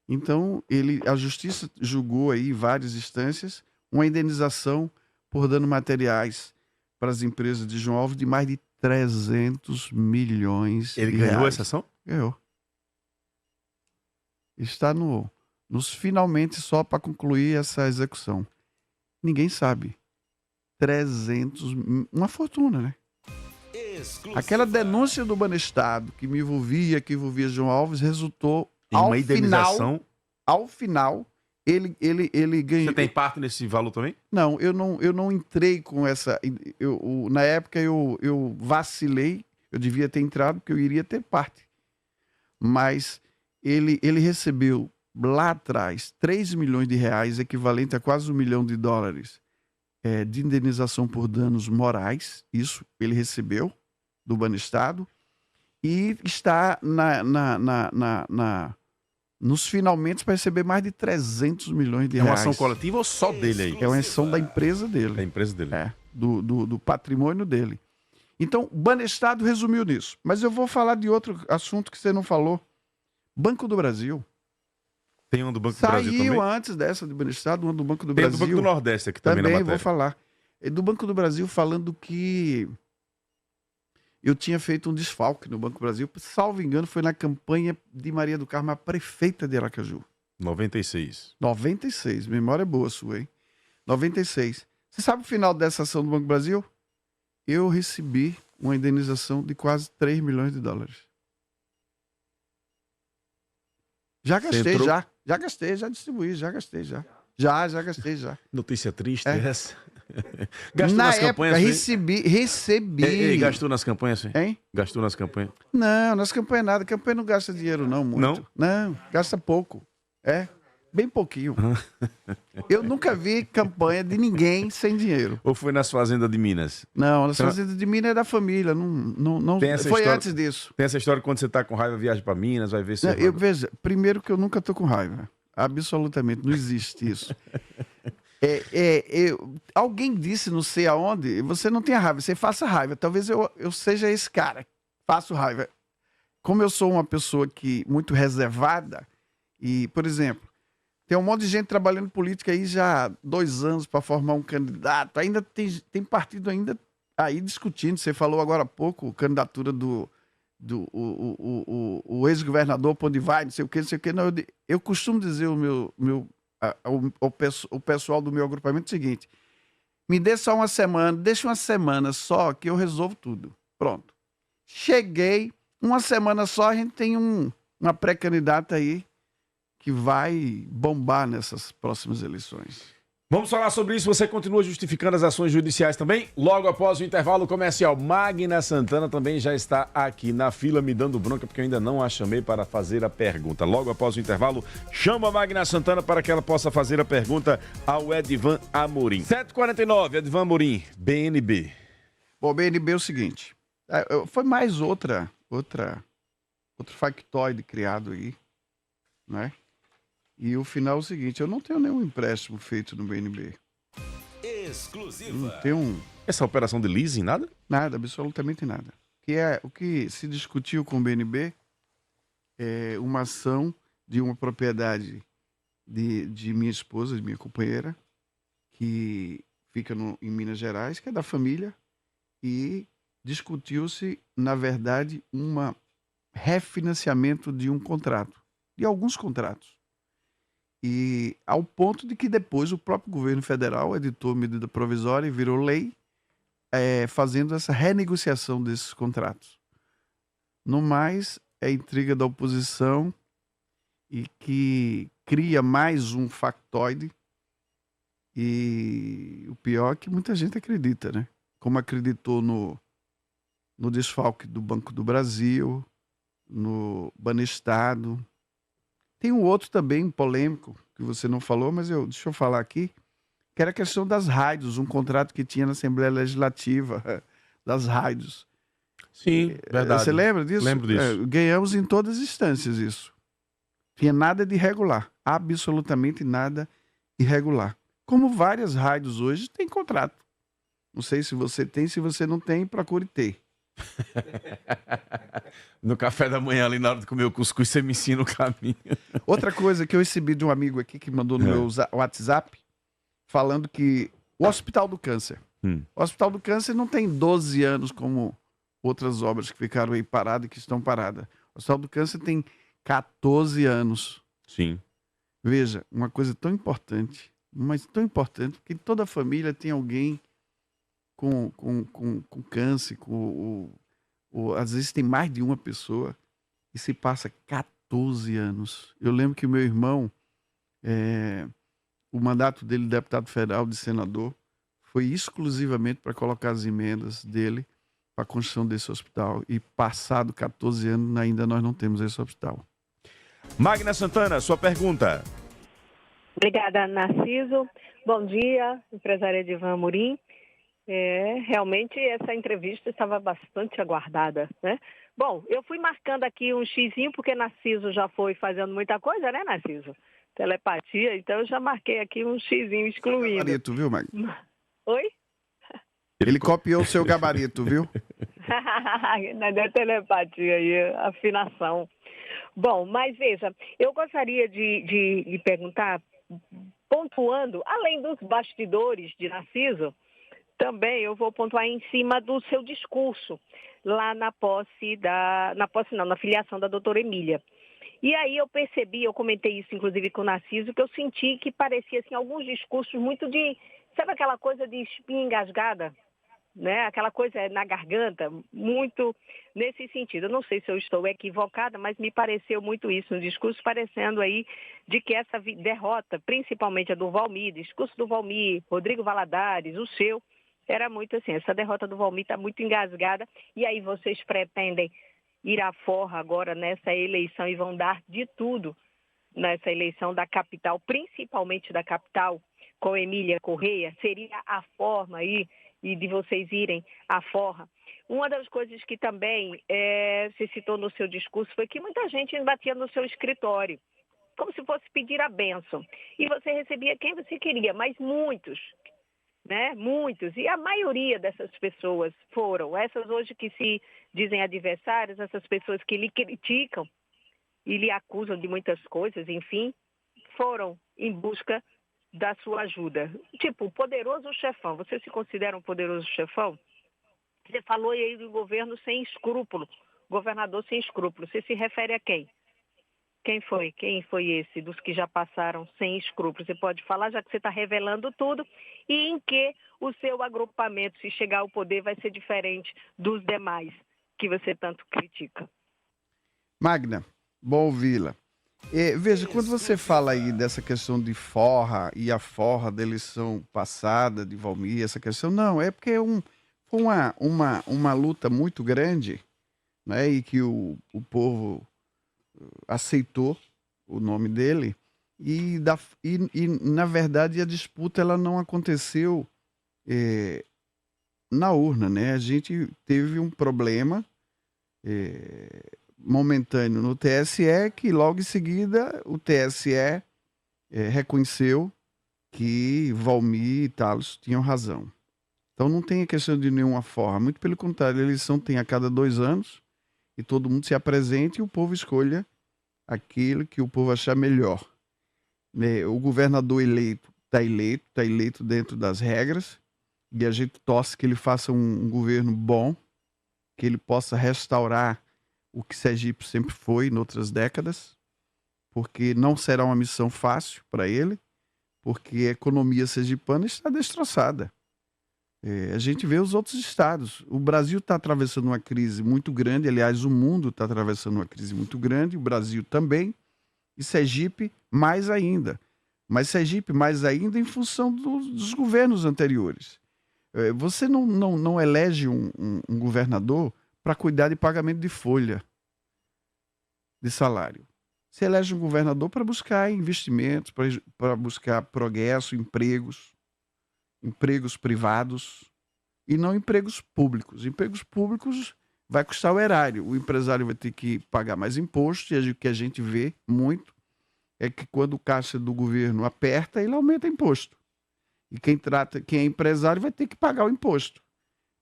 Então, a justiça julgou aí em várias instâncias uma indenização por danos materiais para as empresas de João Alves de mais de 300 milhões Ele de ganhou reais. essa ação? Ganhou. Está nos finalmente só para concluir essa execução. Ninguém sabe. 300, uma fortuna, né? Exclusiva. Aquela denúncia do Banestado que me envolvia, que envolvia João Alves, resultou Em uma indenização. ao final, ele ganhou. Você tem parte nesse valor também? Não, eu não entrei com essa. Na época eu vacilei, eu devia ter entrado, porque eu iria ter parte. Mas ele recebeu lá atrás 3 milhões de reais, equivalente a quase $1 milhão, de indenização por danos morais. Isso ele recebeu do Banestado. E está nos finalmente para receber mais de 300 milhões de É uma reais. ação coletiva ou só dele aí? É uma ação da empresa dele. Da empresa dele. Do patrimônio dele. Então, o Banestado resumiu nisso. Mas eu vou falar de outro assunto que você não falou. Banco do Brasil. Tem um do Banco do Brasil também? Saiu antes dessa do Banestado, uma do Banco do Tem Brasil. do Banco do Nordeste aqui também na Também matéria. vou falar. É do Banco do Brasil falando que eu tinha feito um desfalque no Banco do Brasil. Salvo engano, foi na campanha de Maria do Carmo, a prefeita de Aracaju. 96. 96. Memória boa sua, hein? 96. Você sabe o final dessa ação do Banco do Brasil? Eu recebi uma indenização de quase $3 milhões. Já gastei, entrou? já gastei, já distribuí, já gastei, já. Já gastei, já. Notícia triste É. essa. Gastou Na nas época, campanhas? recebi. Ei, gastou nas campanhas, sim? Hein? Gastou nas campanhas. Não, nas campanhas nada. Campanha não gasta dinheiro, não, muito. Não, gasta pouco. Bem pouquinho. Eu nunca vi campanha de ninguém sem dinheiro. Ou foi nas fazendas de Minas? Não, nas Então- fazendas de Minas é da família. Não Tem essa foi história- antes disso. Tem essa história que quando você tá com raiva, viaja pra Minas, vai ver se... Eu veja, primeiro que eu nunca tô com raiva. Absolutamente, não existe isso. Alguém disse, não sei aonde, você não tem raiva, você faça raiva. Talvez eu seja esse cara, faço raiva. Como eu sou uma pessoa muito reservada, e, por exemplo, tem um monte de gente trabalhando política aí já há 2 anos para formar um candidato, ainda tem partido ainda aí discutindo. Você falou agora há pouco, candidatura do ex-governador, para onde vai, não sei o que, não sei o que. Não, eu costumo dizer o pessoal do meu agrupamento o seguinte: me dê só uma semana, deixa uma semana só que eu resolvo tudo. Pronto. Cheguei, uma semana só, a gente tem uma pré-candidata aí que vai bombar nessas próximas eleições. Vamos falar sobre isso. Você continua justificando as ações judiciais também? Logo após o intervalo comercial, Magna Santana também já está aqui na fila me dando bronca porque eu ainda não a chamei para fazer a pergunta. Logo após o intervalo, chama a Magna Santana para que ela possa fazer a pergunta ao Edivan Amorim. 7h49, Edivan Amorim, BNB. Bom, BNB é o seguinte, foi mais outro factoide criado aí, né? E o final é o seguinte: eu não tenho nenhum empréstimo feito no BNB. Exclusiva. Não tenho Essa operação de leasing, nada? nada, absolutamente nada. O que se discutiu com o BNB é uma ação de uma propriedade de minha esposa, de minha companheira, que fica em Minas Gerais, que é da família, e discutiu-se, na verdade, um refinanciamento de um contrato, de alguns contratos. E ao ponto de que depois o próprio governo federal editou medida provisória e virou lei, fazendo essa renegociação desses contratos. No mais, é intriga da oposição e que cria mais um factoide. E o pior é que muita gente acredita, né? Como acreditou no desfalque do Banco do Brasil, no Banestado. Tem um outro também polêmico, que você não falou, mas deixa eu falar aqui, que era a questão das rádios, um contrato que tinha na Assembleia Legislativa, das rádios. Sim, verdade. Você lembra disso? Lembro disso. Ganhamos em todas as instâncias isso. Tinha nada de irregular, absolutamente nada irregular. Como várias rádios hoje têm contrato. Não sei se você tem, se você não tem, procure ter. No café da manhã, ali na hora de comer o cuscuz, você me ensina o caminho. Outra coisa que eu recebi de um amigo aqui que mandou no meu WhatsApp, falando que o Hospital do Câncer. O Hospital do Câncer não tem 12 anos como outras obras que ficaram aí paradas e que estão paradas. O Hospital do Câncer tem 14 anos. Sim. Veja, uma coisa tão importante, mas tão importante, porque toda família tem alguém com câncer, às vezes tem mais de uma pessoa, e se passa 14 anos. Eu lembro que o meu irmão, o mandato dele, de deputado federal, de senador, foi exclusivamente para colocar as emendas dele para a construção desse hospital. E passado 14 anos, ainda nós não temos esse hospital. Magna Santana, sua pergunta. Obrigada, Narciso. Bom dia, empresária Edivan Amorim. Realmente essa entrevista estava bastante aguardada, né? Bom, eu fui marcando aqui um xizinho, porque Narciso já foi fazendo muita coisa, né, Narciso? Telepatia, então eu já marquei aqui um xizinho excluindo. Gabarito, viu, Magna? Oi? Ele copiou o seu gabarito, viu? Não é telepatia aí, afinação. Bom, mas veja, eu gostaria de lhe perguntar, pontuando, além dos bastidores de Narciso, também eu vou pontuar em cima do seu discurso, lá na filiação da doutora Emília. E aí eu percebi, eu comentei isso inclusive com o Narciso, que eu senti que parecia assim, alguns discursos muito de, sabe aquela coisa de espinha engasgada? Né? Aquela coisa na garganta, muito nesse sentido. Eu não sei se eu estou equivocada, mas me pareceu muito isso no discurso, parecendo aí de que essa derrota, principalmente a do Valmir, discurso do Valmir, Rodrigo Valadares, o seu, era muito assim, essa derrota do Valmir está muito engasgada, e aí vocês pretendem ir à forra agora nessa eleição e vão dar de tudo nessa eleição da capital, principalmente da capital, com Emília Correia, seria a forma aí e de vocês irem à forra. Uma das coisas que também se citou no seu discurso foi que muita gente batia no seu escritório, como se fosse pedir a bênção. E você recebia quem você queria, mas muitos, né? Muitos. E a maioria dessas pessoas foram essas hoje que se dizem adversárias, essas pessoas que lhe criticam e lhe acusam de muitas coisas, enfim, foram em busca da sua ajuda. Tipo, poderoso chefão. Você se considera um poderoso chefão? Você falou aí do governo sem escrúpulo, governador sem escrúpulo. Você se refere a quem? Quem foi? Quem foi esse dos que já passaram sem escrúpulos? Você pode falar, já que você está revelando tudo, e em que o seu agrupamento, se chegar ao poder, vai ser diferente dos demais que você tanto critica. Magna, bom ouvi-la. Veja, quando você fala aí dessa questão de forra e a forra da eleição passada de Valmir, essa questão, não, é porque foi uma luta muito grande, né, e que o povo aceitou o nome dele, e na verdade a disputa ela não aconteceu na urna, né? A gente teve um problema momentâneo no TSE, que logo em seguida o TSE reconheceu que Valmir e Talos tinham razão. Então não tem a questão de nenhuma forma, muito pelo contrário, a eleição tem a cada 2 anos e todo mundo se apresente e o povo escolha aquilo que o povo achar melhor. O governador eleito está eleito dentro das regras, e a gente torce que ele faça um governo bom, que ele possa restaurar o que Sergipe sempre foi em outras décadas, porque não será uma missão fácil para ele, porque a economia sergipana está destroçada. A gente vê os outros estados. O Brasil está atravessando uma crise muito grande, aliás, o mundo está atravessando uma crise muito grande, o Brasil também, e Sergipe mais ainda. Mas Sergipe mais ainda em função dos governos anteriores. Você não elege um governador para cuidar de pagamento de folha de salário. Você elege um governador para buscar investimentos, para buscar progresso, empregos privados e não empregos públicos. Empregos públicos vai custar o erário. O empresário vai ter que pagar mais imposto, e o que a gente vê muito é que quando o caixa do governo aperta, ele aumenta imposto. E quem é empresário vai ter que pagar o imposto.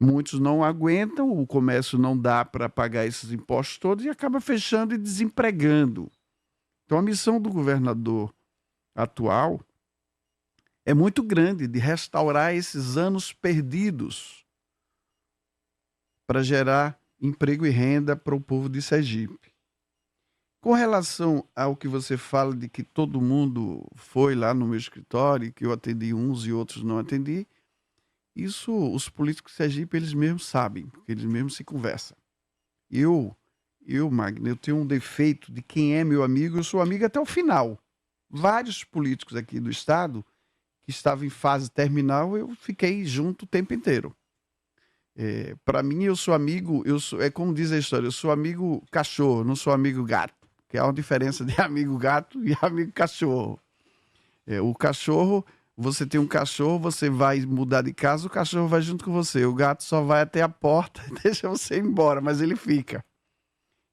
Muitos não aguentam, o comércio não dá para pagar esses impostos todos e acaba fechando e desempregando. Então, a missão do governador atual é muito grande, de restaurar esses anos perdidos para gerar emprego e renda para o povo de Sergipe. Com relação ao que você fala de que todo mundo foi lá no meu escritório, que eu atendi uns e outros não atendi, isso os políticos de Sergipe, eles mesmos sabem, porque eles mesmos se conversam. Magno, eu tenho um defeito de quem é meu amigo, eu sou amigo até o final. Vários políticos aqui do estado que estavam em fase terminal, eu fiquei junto o tempo inteiro. Para mim, eu sou amigo, é como diz a história, eu sou amigo cachorro, não sou amigo gato, que há uma diferença de amigo gato e amigo cachorro. O cachorro, você tem um cachorro, você vai mudar de casa, o cachorro vai junto com você. O gato só vai até a porta e deixa você ir embora, mas ele fica.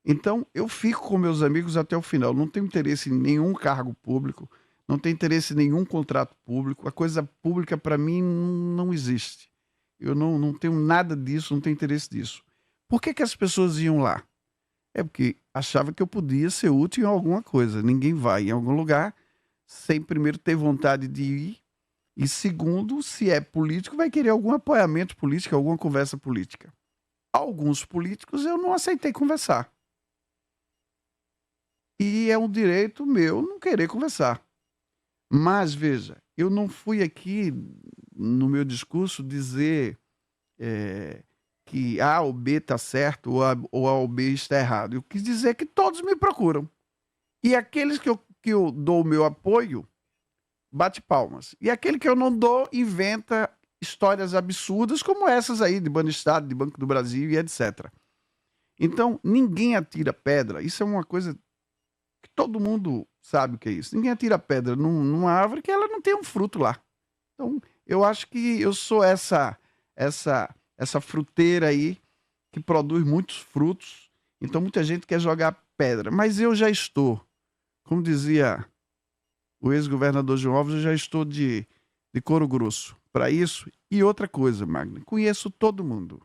Então, eu fico com meus amigos até o final. Não tenho interesse em nenhum cargo público, não tenho interesse em nenhum contrato público. A coisa pública, para mim, não existe. Eu não tenho nada disso, não tenho interesse disso. Por que as pessoas iam lá? É porque achava que eu podia ser útil em alguma coisa. Ninguém vai em algum lugar sem primeiro ter vontade de ir. E segundo, se é político, vai querer algum apoiamento político, alguma conversa política. Alguns políticos eu não aceitei conversar. E é um direito meu não querer conversar. Mas, veja, eu não fui aqui, no meu discurso, dizer que A ou B está certo ou A ou B está errado. Eu quis dizer que todos me procuram. E aqueles que eu dou o meu apoio, bate palmas. E aquele que eu não dou, inventa histórias absurdas como essas aí, de Banestado, de Banco do Brasil e etc. Então, ninguém atira pedra. Isso é uma coisa que todo mundo sabe o que é isso. Ninguém atira pedra numa árvore que ela não tem um fruto lá. Então, eu acho que eu sou essa fruteira aí que produz muitos frutos. Então, muita gente quer jogar pedra. Mas eu já estou, como dizia o ex-governador João Alves, eu já estou de couro grosso para isso. E outra coisa, Magno, conheço todo mundo.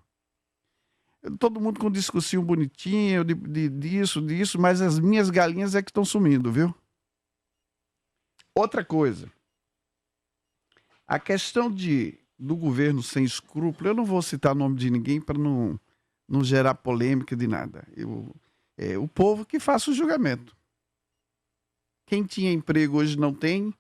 Todo mundo com discursinho bonitinho, disso, mas as minhas galinhas é que estão sumindo, viu? Outra coisa. A questão do governo sem escrúpulo, eu não vou citar o nome de ninguém para não gerar polêmica de nada. O povo que faça o julgamento. Quem tinha emprego hoje não tem.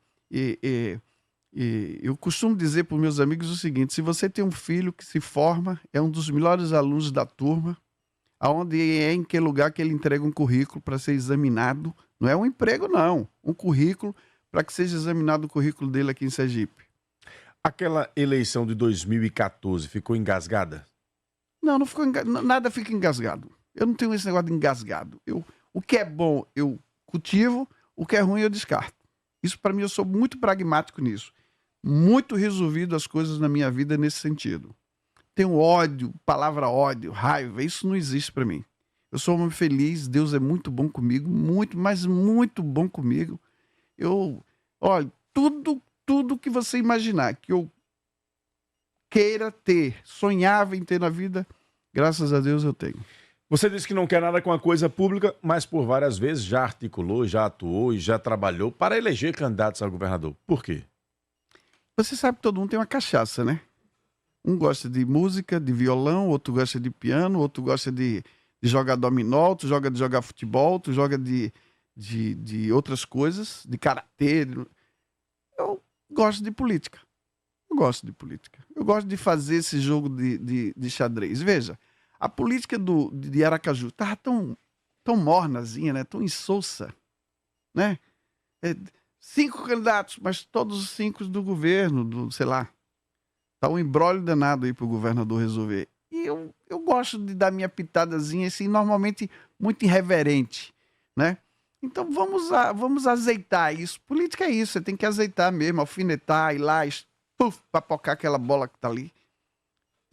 Eu costumo dizer para os meus amigos o seguinte: se você tem um filho que se forma, é um dos melhores alunos da turma, aonde em que lugar que ele entrega um currículo para ser examinado, não é um emprego não, um currículo para que seja examinado o currículo dele aqui em Sergipe. Aquela eleição de 2014 ficou engasgada? Não ficou nada fica engasgado. Eu não tenho esse negócio de engasgado. O que é bom eu cultivo, o que é ruim eu descarto. Isso para mim, eu sou muito pragmático nisso. Muito resolvido as coisas na minha vida nesse sentido. Tenho ódio, palavra ódio, raiva, isso não existe para mim. Eu sou um homem feliz, Deus é muito bom comigo, muito, mas muito bom comigo. Olha, tudo que você imaginar que eu queira ter, sonhava em ter na vida, graças a Deus eu tenho. Você disse que não quer nada com a coisa pública, mas por várias vezes já articulou, já atuou e já trabalhou para eleger candidatos a governador. Por quê? Você sabe que todo mundo tem uma cachaça, né? Um gosta de música, de violão, outro gosta de piano, outro gosta de jogar dominó, outro joga de jogar futebol, outro joga de outras coisas, de karatê. Eu gosto de política. Eu gosto de fazer esse jogo de xadrez. Veja, a política de Aracaju estava tão mornazinha, né? Tão insossa, né? 5 candidatos, mas todos os 5 do governo, sei lá. Tá um imbróglio danado aí pro governador resolver. E eu gosto de dar minha pitadazinha, assim, normalmente muito irreverente, né? Então vamos azeitar isso. Política é isso, você tem que azeitar mesmo, alfinetar, ir lá, papocar aquela bola que tá ali.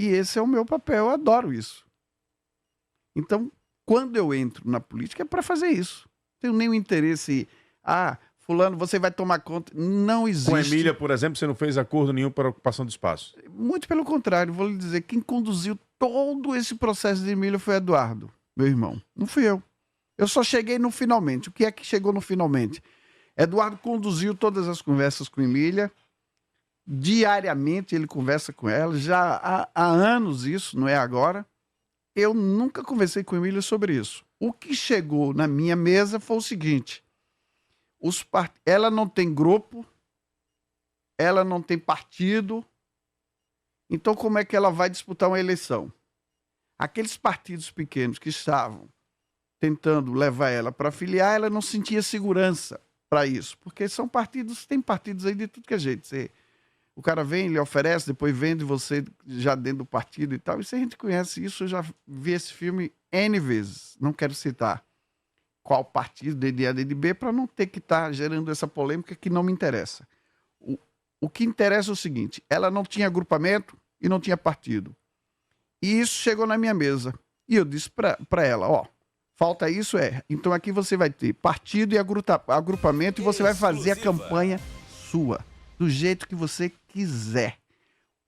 E esse é o meu papel, eu adoro isso. Então, quando eu entro na política é para fazer isso. Não tenho nenhum interesse, fulano, você vai tomar conta. Não existe. Com a Emília, por exemplo, você não fez acordo nenhum para a ocupação do espaço? Muito pelo contrário, vou lhe dizer, quem conduziu todo esse processo de Emília foi Eduardo, meu irmão. Não fui eu. Eu só cheguei no finalmente. O que é que chegou no finalmente? Eduardo conduziu todas as conversas com Emília. Diariamente ele conversa com ela. Já há anos isso, não é agora. Eu nunca conversei com Emília sobre isso. O que chegou na minha mesa foi o seguinte. Ela não tem grupo, ela não tem partido, então como é que ela vai disputar uma eleição? Aqueles partidos pequenos que estavam tentando levar ela para filiar, ela não sentia segurança para isso, porque são partidos, tem partidos aí de tudo que é jeito. O cara vem, lhe oferece, depois vende você já dentro do partido e tal, e se a gente conhece isso, eu já vi esse filme N vezes, não quero citar qual partido, DDA, DDB, para não ter que estar gerando essa polêmica que não me interessa. O que interessa é o seguinte, ela não tinha agrupamento e não tinha partido. E isso chegou na minha mesa. E eu disse para ela, ó, falta isso, então aqui você vai ter partido e agrupamento e você vai fazer a campanha sua, do jeito que você quiser.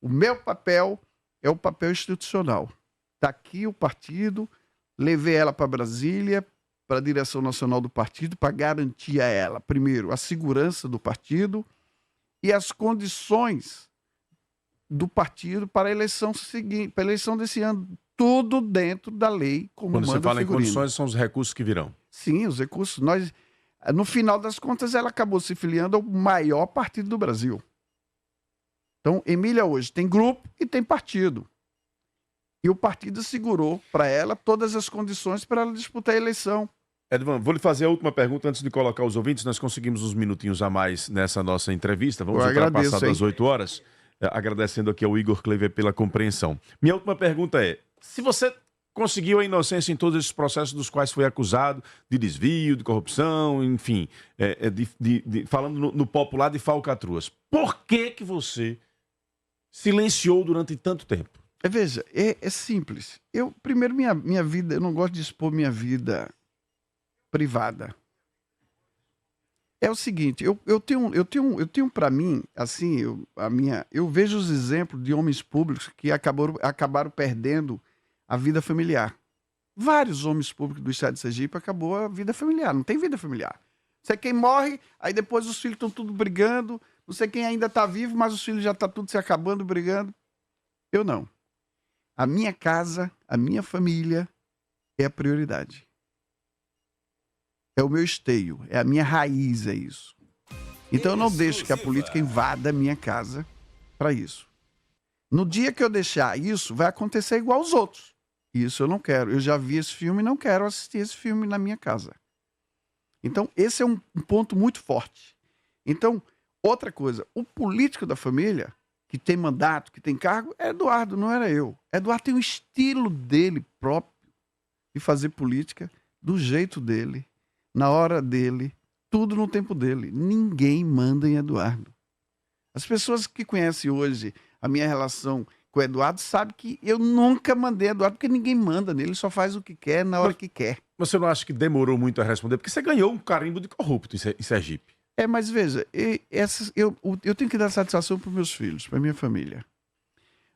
O meu papel é o papel institucional. Está aqui o partido, levei ela para Brasília, para a direção nacional do partido, para garantir a ela, primeiro, a segurança do partido e as condições do partido para a eleição seguinte, para a eleição desse ano, tudo dentro da lei, como Quando manda você fala o em figurino. condições, são os recursos que virão. Sim, os recursos. No final das contas, ela acabou se filiando ao maior partido do Brasil. Então, Emília hoje tem grupo e tem partido. E o partido segurou para ela todas as condições para ela disputar a eleição. Edvan, vou lhe fazer a última pergunta antes de colocar os ouvintes. Nós conseguimos uns minutinhos a mais nessa nossa entrevista. Vamos ultrapassar das 8 horas. Agradecendo aqui ao Igor Kleiber pela compreensão. Minha última pergunta é, se você conseguiu a inocência em todos esses processos dos quais foi acusado de desvio, de corrupção, enfim, falando no popular de falcatruas, por que você silenciou durante tanto tempo? Veja, é simples. Primeiro, minha vida, eu não gosto de expor minha vida privada. É o seguinte, eu tenho para mim, assim, eu vejo os exemplos de homens públicos que acabaram perdendo a vida familiar. Vários homens públicos do estado de Sergipe acabou a vida familiar, não tem vida familiar. Não sei quem morre, aí depois os filhos estão tudo brigando, não sei quem ainda está vivo, mas os filhos já estão tudo se acabando, brigando. Eu não. A minha casa, a minha família é a prioridade. É o meu esteio, é a minha raiz, é isso. Então eu não deixo que a política invada a minha casa para isso. No dia que eu deixar isso, vai acontecer igual aos outros. Isso eu não quero. Eu já vi esse filme e não quero assistir esse filme na minha casa. Então esse é um ponto muito forte. Então, outra coisa, o político da família, que tem mandato, que tem cargo, é Eduardo, não era eu. Eduardo tem um estilo dele próprio de fazer política do jeito dele, na hora dele, tudo no tempo dele. Ninguém manda em Eduardo. As pessoas que conhecem hoje a minha relação com o Eduardo sabem que eu nunca mandei Eduardo, porque ninguém manda nele, ele só faz o que quer, na hora que quer. Você não acha que demorou muito a responder? Porque você ganhou um carimbo de corrupto em Sergipe. Mas veja, eu tenho que dar satisfação para os meus filhos, para minha família.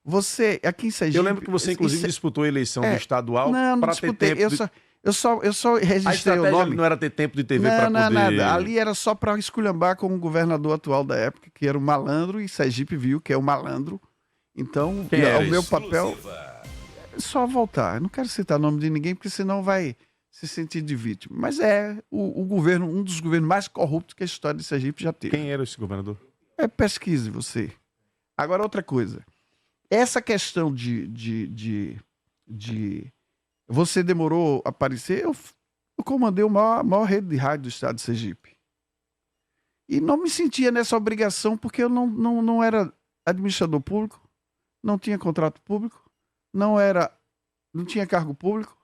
Você, aqui em Sergipe... Eu lembro que você, inclusive, disputou a eleição do estadual para ter tempo... Eu só registrei o nome. Não era ter tempo de TV para poder... Não, nada. Ali era só para esculhambar com o governador atual da época, que era o malandro, e Sergipe viu que é o malandro. Então, o meu papel é só voltar. Eu não quero citar o nome de ninguém, porque senão vai se sentir de vítima. Mas o governo, um dos governos mais corruptos que a história de Sergipe já teve. Quem era esse governador? Pesquise você. Agora, outra coisa. Essa questão de você demorou a aparecer, eu comandei a maior rede de rádio do estado de Sergipe. E não me sentia nessa obrigação, porque eu não era administrador público, não tinha contrato público, não tinha cargo público,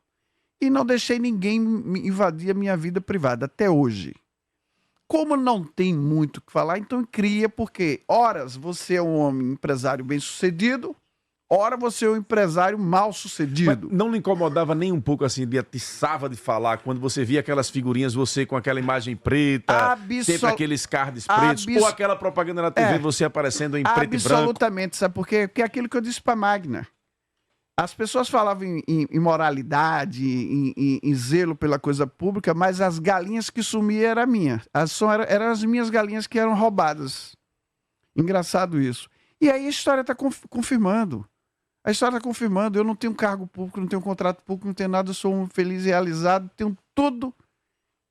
e não deixei ninguém invadir a minha vida privada, até hoje. Como não tem muito o que falar, então cria, porque horas você é um homem empresário bem-sucedido, ora você é um empresário mal sucedido. Mas não lhe incomodava nem um pouco assim, de atiçava de falar, quando você via aquelas figurinhas, você com aquela imagem preta, sempre aqueles cards pretos, ou aquela propaganda na TV, você aparecendo em preto e branco? Absolutamente, sabe por quê? Porque é aquilo que eu disse para Magna. As pessoas falavam em moralidade, em zelo pela coisa pública, mas as galinhas que sumiam eram minhas. Eram as minhas galinhas que eram roubadas. Engraçado isso. E aí a história está confirmando. A história está confirmando. Eu não tenho cargo público, não tenho contrato público, não tenho nada, eu sou um feliz realizado, tenho tudo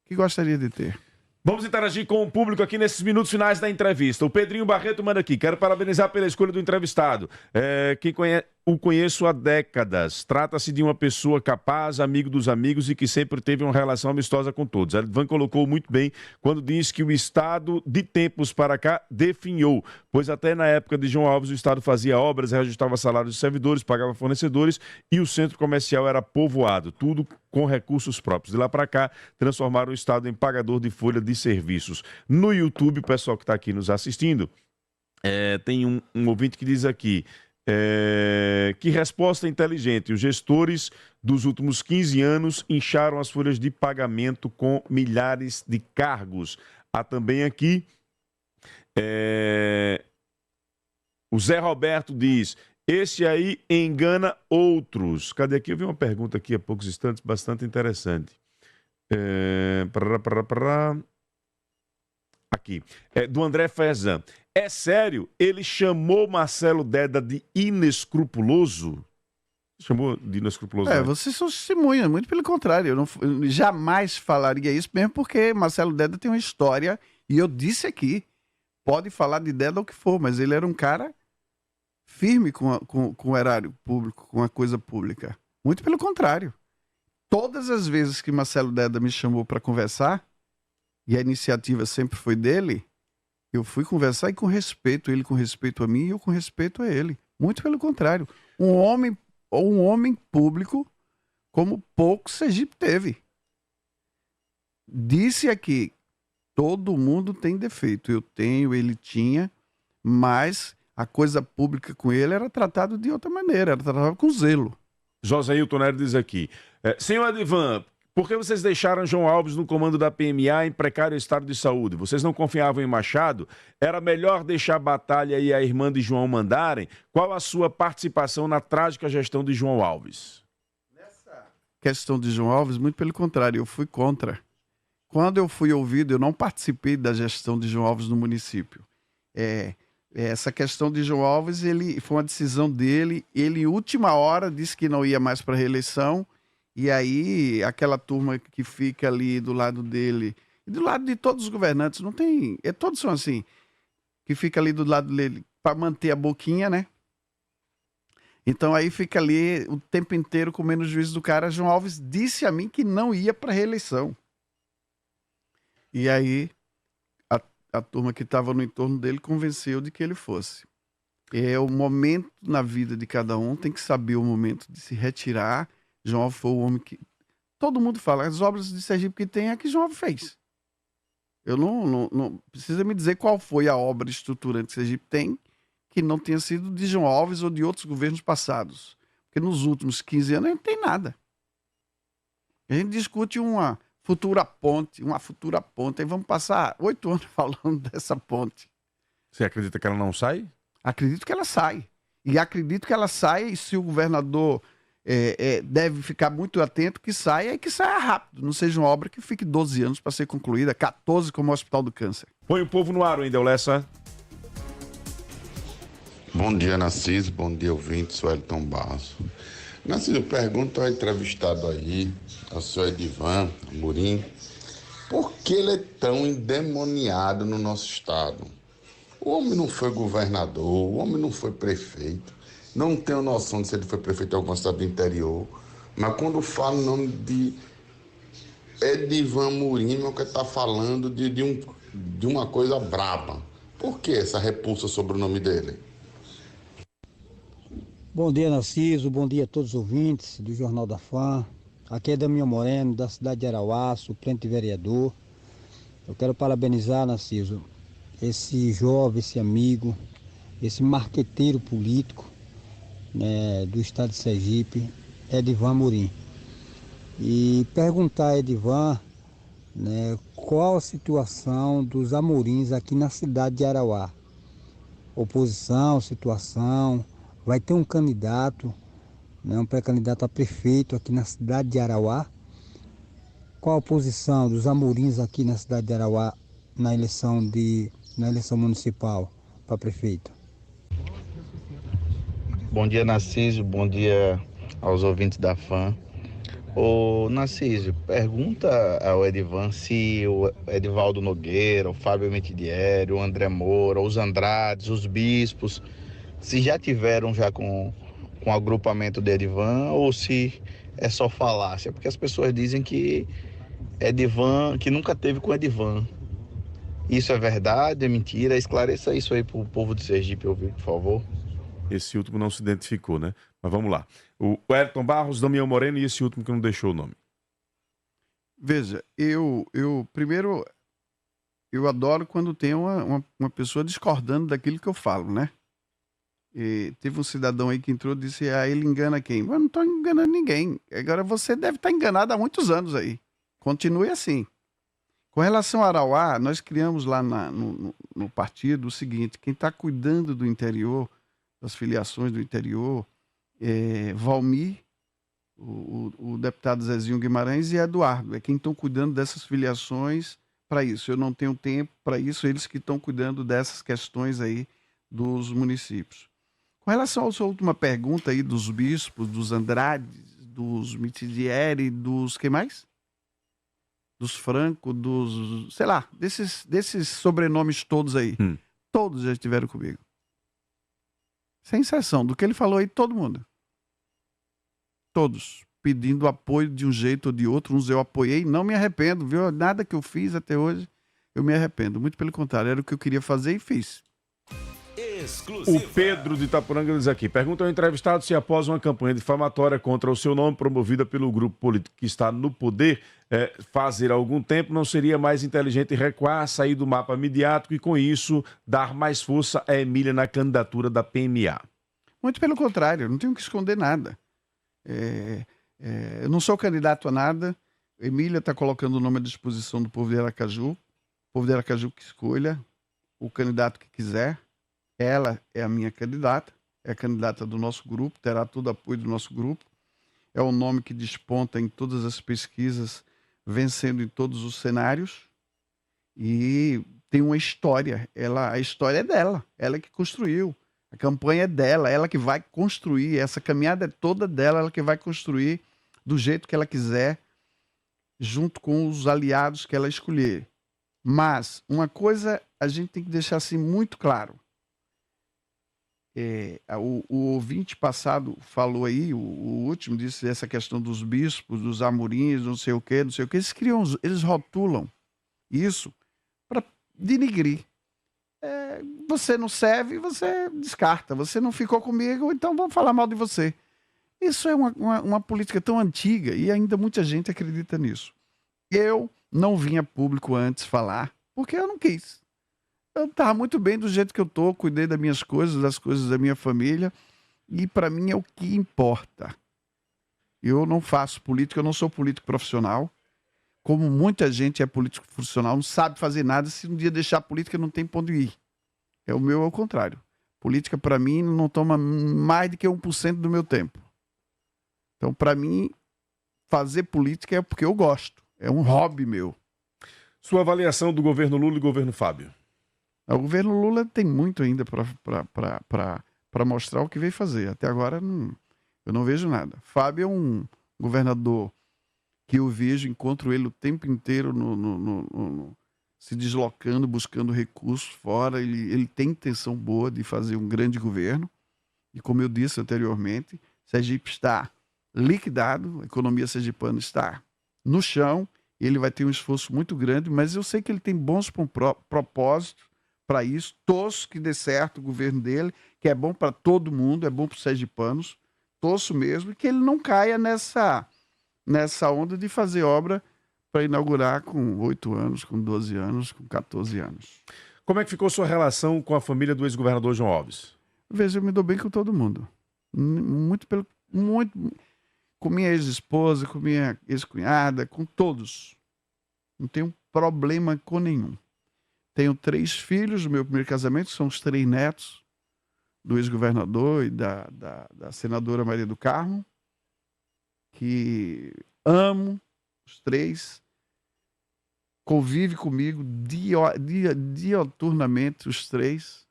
que gostaria de ter. Vamos interagir com o público aqui nesses minutos finais da entrevista. O Pedrinho Barreto manda aqui. Quero parabenizar pela escolha do entrevistado. O conheço há décadas. Trata-se de uma pessoa capaz, amigo dos amigos e que sempre teve uma relação amistosa com todos. Edvan colocou muito bem quando disse que o Estado, de tempos para cá, definhou. Pois até na época de João Alves, o Estado fazia obras, reajustava salários de servidores, pagava fornecedores e o centro comercial era povoado. Tudo com recursos próprios. De lá para cá, transformaram o Estado em pagador de folha de serviços. No YouTube, o pessoal que está aqui nos assistindo, tem um ouvinte que diz aqui... que resposta inteligente. Os gestores dos últimos 15 anos incharam as folhas de pagamento com milhares de cargos. Há também aqui o Zé Roberto diz: esse aí engana outros. Cadê aqui? Eu vi uma pergunta aqui há poucos instantes bastante interessante. Aqui, do André Fezan. É sério? Ele chamou Marcelo Deda de inescrupuloso? Chamou de inescrupuloso? Vocês são testemunhas, muito pelo contrário. Eu jamais falaria isso, mesmo porque Marcelo Deda tem uma história, e eu disse aqui, pode falar de Deda o que for, mas ele era um cara firme com o erário público, com a coisa pública. Muito pelo contrário. Todas as vezes que Marcelo Deda me chamou para conversar, e a iniciativa sempre foi dele, eu fui conversar e com respeito, ele com respeito a mim e eu com respeito a ele. Muito pelo contrário. Um homem público como pouco Sergipe teve. Disse aqui, todo mundo tem defeito. Eu tenho, ele tinha, mas a coisa pública com ele era tratado de outra maneira, era tratado com zelo. José Hilton Nery diz aqui: senhor Edvan, por que vocês deixaram João Alves no comando da PMA em precário estado de saúde? Vocês não confiavam em Machado? Era melhor deixar a Batalha e a irmã de João mandarem? Qual a sua participação na trágica gestão de João Alves? Nessa questão de João Alves, muito pelo contrário, eu fui contra. Quando eu fui ouvido, eu não participei da gestão de João Alves no município. Essa questão de João Alves, foi uma decisão dele. Ele, última hora, disse que não ia mais para a reeleição. E aí, aquela turma que fica ali do lado dele, e do lado de todos os governantes, não tem... todos são assim, que fica ali do lado dele para manter a boquinha, né? Então aí fica ali o tempo inteiro comendo o juízo do cara. João Alves disse a mim que não ia para a reeleição. E aí, a turma que estava no entorno dele convenceu de que ele fosse. O momento na vida de cada um, tem que saber o momento de se retirar. João Alves foi o homem que... Todo mundo fala, as obras de Sergipe que tem é que João Alves fez. Eu não precisa me dizer qual foi a obra estruturante que Sergipe tem que não tenha sido de João Alves ou de outros governos passados. Porque nos últimos 15 anos não tem nada. A gente discute uma futura ponte, aí vamos passar 8 anos falando dessa ponte. Você acredita que ela não sai? Acredito que ela sai. E acredito que ela saia, e se o governador... deve ficar muito atento que saia e que saia rápido. Não seja uma obra que fique 12 anos para ser concluída, 14 como o Hospital do Câncer. Põe o povo no ar, Wendel Lessa. Bom dia, Narciso. Bom dia, ouvintes. Sou Elton Barros. Narciso, eu pergunto ao entrevistado aí, ao senhor Edvan Amorim, por que ele é tão endemoniado no nosso estado? O homem não foi governador, o homem não foi prefeito. Não tenho noção de se ele foi prefeito de alguma cidade do interior, mas quando falo o nome de Edvan Amorim, eu quero estar falando de uma coisa braba. Por que essa repulsa sobre o nome dele? Bom dia, Narciso. Bom dia a todos os ouvintes do Jornal da Fã. Aqui é Damião Moreno, da cidade de Arauá, suplente vereador. Eu quero parabenizar, Narciso, esse jovem, esse amigo, esse marqueteiro político, né, do estado de Sergipe, Edivan Amorim. E perguntar a Edivan, né, qual a situação dos amorins aqui na cidade de Arauá. Oposição, situação, vai ter um candidato, né, um pré-candidato a prefeito aqui na cidade de Arauá. Qual a posição dos amorins aqui na cidade de Arauá na eleição municipal para prefeito? Bom dia, Narciso. Bom dia aos ouvintes da FAM. Ô, Narciso, pergunta ao Edivan se o Edivaldo Nogueira, o Fábio Mitidieri, o André Moura, os Andrades, os bispos, se já tiveram com o agrupamento de Edivan ou se é só falácia. Porque as pessoas dizem que Edivan, que nunca teve com Edivan. Isso é verdade, é mentira? Esclareça isso aí pro povo de Sergipe ouvir, por favor. Esse último não se identificou, né? Mas vamos lá. O Ayrton Barros, Damião Moreno e esse último que não deixou o nome. Veja, primeiro, eu adoro quando tem uma pessoa discordando daquilo que eu falo, né? E teve um cidadão aí que entrou e disse, ele engana quem? Eu não estou enganando ninguém. Agora você deve estar enganado há muitos anos aí. Continue assim. Com relação a Arauá, nós criamos lá no partido o seguinte, quem está cuidando do interior, das filiações do interior, Valmir, o deputado Zezinho Guimarães e Eduardo. É quem estão cuidando dessas filiações para isso. Eu não tenho tempo para isso, eles que estão cuidando dessas questões aí dos municípios. Com relação à sua última pergunta aí dos bispos, dos Andrades, dos Mitidieri, dos quem mais? Dos Franco, dos, sei lá, desses sobrenomes todos aí. Todos já estiveram comigo. Sem exceção. Do que ele falou aí, todo mundo. Todos. Pedindo apoio de um jeito ou de outro. Uns eu apoiei, não me arrependo, viu? Nada que eu fiz até hoje, eu me arrependo. Muito pelo contrário, era o que eu queria fazer e fiz. O Pedro de Itapuranga diz aqui, pergunta ao entrevistado se após uma campanha difamatória contra o seu nome promovida pelo grupo político que está no poder fazer algum tempo, não seria mais inteligente recuar, sair do mapa midiático e com isso dar mais força a Emília na candidatura da PMA? Muito pelo contrário, eu não tenho que esconder nada. Eu não sou candidato a nada, Emília está colocando o nome à disposição do povo de Aracaju, o povo de Aracaju que escolha o candidato que quiser. Ela é a minha candidata, é a candidata do nosso grupo, terá todo o apoio do nosso grupo. É o nome que desponta em todas as pesquisas, vencendo em todos os cenários. E tem uma história. A história é dela, ela que construiu. A campanha é dela, ela que vai construir. Essa caminhada é toda dela, ela que vai construir do jeito que ela quiser, junto com os aliados que ela escolher. Mas uma coisa a gente tem que deixar assim muito claro. O ouvinte passado falou aí, o último disse essa questão dos bispos, dos amorins, não sei o quê. Eles rotulam isso para denigrir. Você não serve, você descarta. Você não ficou comigo, então vamos falar mal de você. Isso é uma política tão antiga e ainda muita gente acredita nisso. Eu não vim a público antes falar, porque eu não quis. Eu estava muito bem do jeito que eu estou, cuidei das minhas coisas, das coisas da minha família, e para mim é o que importa. Eu não faço política, eu não sou político profissional. Como muita gente é político profissional, não sabe fazer nada, se um dia deixar a política não tem pra onde ir. O meu é o contrário. Política, para mim, não toma mais do que 1% do meu tempo. Então, para mim, fazer política é porque eu gosto. É um hobby meu. Sua avaliação do governo Lula e governo Fábio? O governo Lula tem muito ainda para mostrar o que veio fazer. Até agora eu não vejo nada. Fábio é um governador que eu vejo, encontro ele o tempo inteiro se deslocando, buscando recursos fora. Ele tem intenção boa de fazer um grande governo. E como eu disse anteriormente, Sergipe está liquidado, a economia sergipana está no chão. Ele vai ter um esforço muito grande, mas eu sei que ele tem bons propósitos para isso. Torço que dê certo o governo dele, que é bom para todo mundo, é bom para os sergipanos. Torço mesmo, e que ele não caia nessa onda de fazer obra para inaugurar com 8 anos, com 12 anos, com 14 anos. Como é que ficou sua relação com a família do ex-governador João Alves? Veja, eu me dou bem com todo mundo. Muito pelo. Muito. Com minha ex-esposa, com minha ex-cunhada, com todos. Não tenho problema com nenhum. Tenho 3 filhos do meu primeiro casamento, são os 3 netos do ex-governador e da senadora Maria do Carmo, que amo os 3, convive comigo dioturnamente os 3.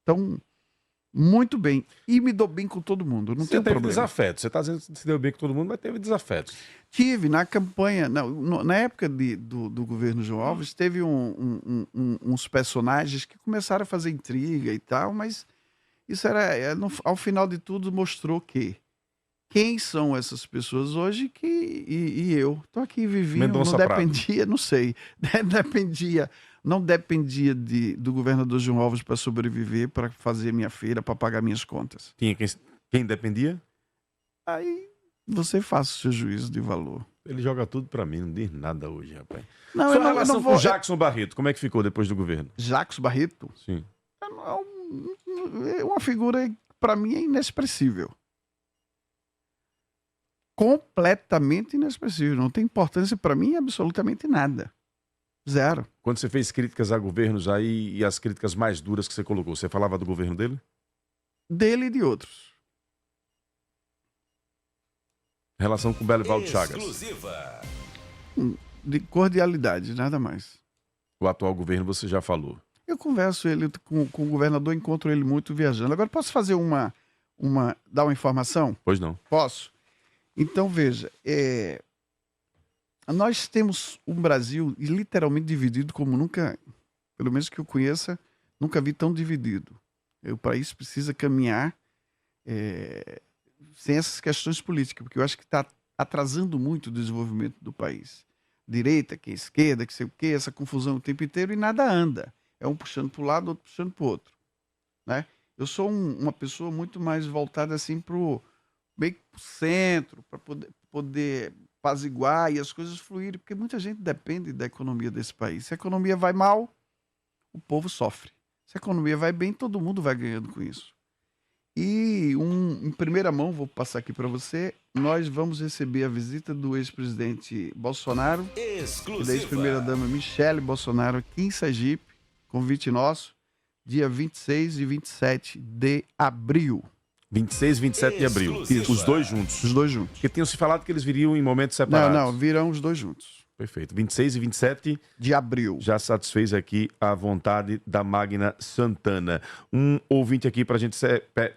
Então, muito bem. E me dou bem com todo mundo. Não Você tem teve problema. desafetos. Você está dizendo que se deu bem com todo mundo, mas teve desafetos. Tive na campanha, na época do governo João Alves, teve uns personagens que começaram a fazer intriga e tal, mas isso ao final de tudo mostrou que quem são essas pessoas hoje e eu estou aqui vivinho, Mendonça não Prado. dependia, não sei, não dependia do governador João Alves para sobreviver, para fazer minha feira, para pagar minhas contas. Tinha quem dependia? Aí você faça o seu juízo de valor. Ele joga tudo pra mim, não diz nada hoje, rapaz. Não, Sua eu relação não com vou. o Jackson Barreto, como é que ficou depois do governo? Jacques Barreto Sim. é uma figura, para mim, é inexpressível. Completamente inexpressível. Não tem importância para mim absolutamente nada. Zero. Quando você fez críticas a governos aí e as críticas mais duras que você colocou, você falava do governo dele? Dele e de outros. Relação com o Belivaldo Chagas. Exclusiva. De cordialidade, nada mais. O atual governo você já falou. Eu converso com o governador, encontro ele muito viajando. Agora, posso fazer dar uma informação? Pois não. Posso? Então, veja, nós temos um Brasil literalmente dividido como nunca, pelo menos que eu conheça, nunca vi tão dividido. O país precisa caminhar sem essas questões políticas, porque eu acho que está atrasando muito o desenvolvimento do país. Direita, que é esquerda, que sei o quê, essa confusão o tempo inteiro e nada anda. É um puxando para o lado, outro puxando para o outro. Né? Eu sou uma pessoa muito mais voltada assim para o meio que pro centro, para poder apaziguar e as coisas fluírem, porque muita gente depende da economia desse país. Se a economia vai mal, o povo sofre. Se a economia vai bem, todo mundo vai ganhando com isso. E em primeira mão, vou passar aqui para você, nós vamos receber a visita do ex-presidente Bolsonaro e da ex-primeira-dama Michele Bolsonaro aqui em Sergipe, convite nosso, dia 26 e 27 de abril. 26 e 27 de abril. Exclusiva. Os dois juntos. Os dois juntos. Porque tinham se falado que eles viriam em momentos separados. Não, virão os dois juntos. Perfeito. 26 e 27 De abril. já satisfez aqui a vontade da Magna Santana. Um ouvinte aqui para a gente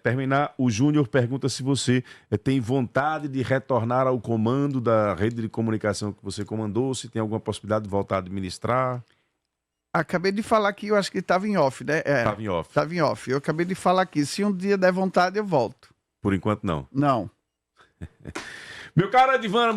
terminar. O Júnior pergunta se você tem vontade de retornar ao comando da rede de comunicação que você comandou, se tem alguma possibilidade de voltar a administrar. Acabei de falar aqui, eu acho que estava em off, né? Estava em off. Estava em off. Eu acabei de falar aqui, se um dia der vontade, eu volto. Por enquanto, não. Não. Meu caro Edvan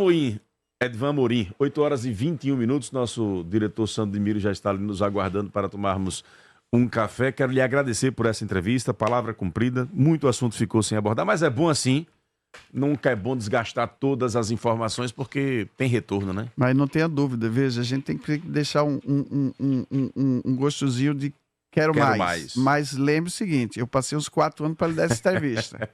Amorim, 8 horas e 21 minutos. Nosso diretor Sandro de Miro já está ali nos aguardando para tomarmos um café. Quero lhe agradecer por essa entrevista, palavra cumprida. Muito assunto ficou sem abordar, mas é bom assim. Nunca é bom desgastar todas as informações, porque tem retorno, né? Mas não tenha dúvida, veja, a gente tem que deixar um gostosinho de quero mais. Mas lembre o seguinte, eu passei uns 4 anos para lhe dar essa entrevista.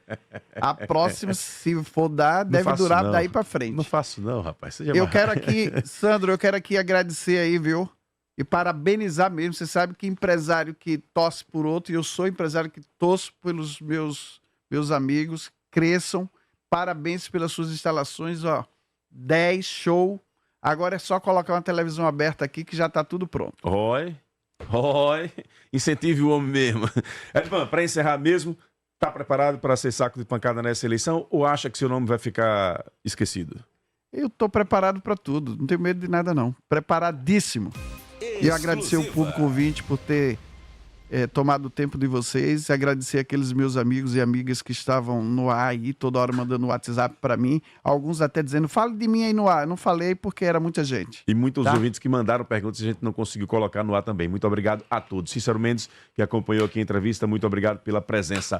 A próxima, se for dar, deve durar daí para frente. Não faço não, rapaz. Seja Eu mais- quero aqui, Sandro, agradecer aí, viu? E parabenizar mesmo. Você sabe que empresário que torce por outro, e eu sou empresário que torço pelos meus amigos, cresçam. Parabéns pelas suas instalações, ó. 10, show. Agora é só colocar uma televisão aberta aqui que já tá tudo pronto. Oi. Incentive o homem mesmo. Edvan, para encerrar mesmo, tá preparado para ser saco de pancada nessa eleição ou acha que seu nome vai ficar esquecido? Eu tô preparado para tudo, não tenho medo de nada não. Preparadíssimo. E eu agradecer o público ouvinte por ter tomado o tempo de vocês, agradecer aqueles meus amigos e amigas que estavam no ar aí, toda hora mandando WhatsApp para mim, alguns até dizendo, fale de mim aí no ar. Eu não falei porque era muita gente. E muitos Tá? ouvintes que mandaram perguntas e a gente não conseguiu colocar no ar também. Muito obrigado a todos. Cícero Mendes, que acompanhou aqui a entrevista, muito obrigado pela presença.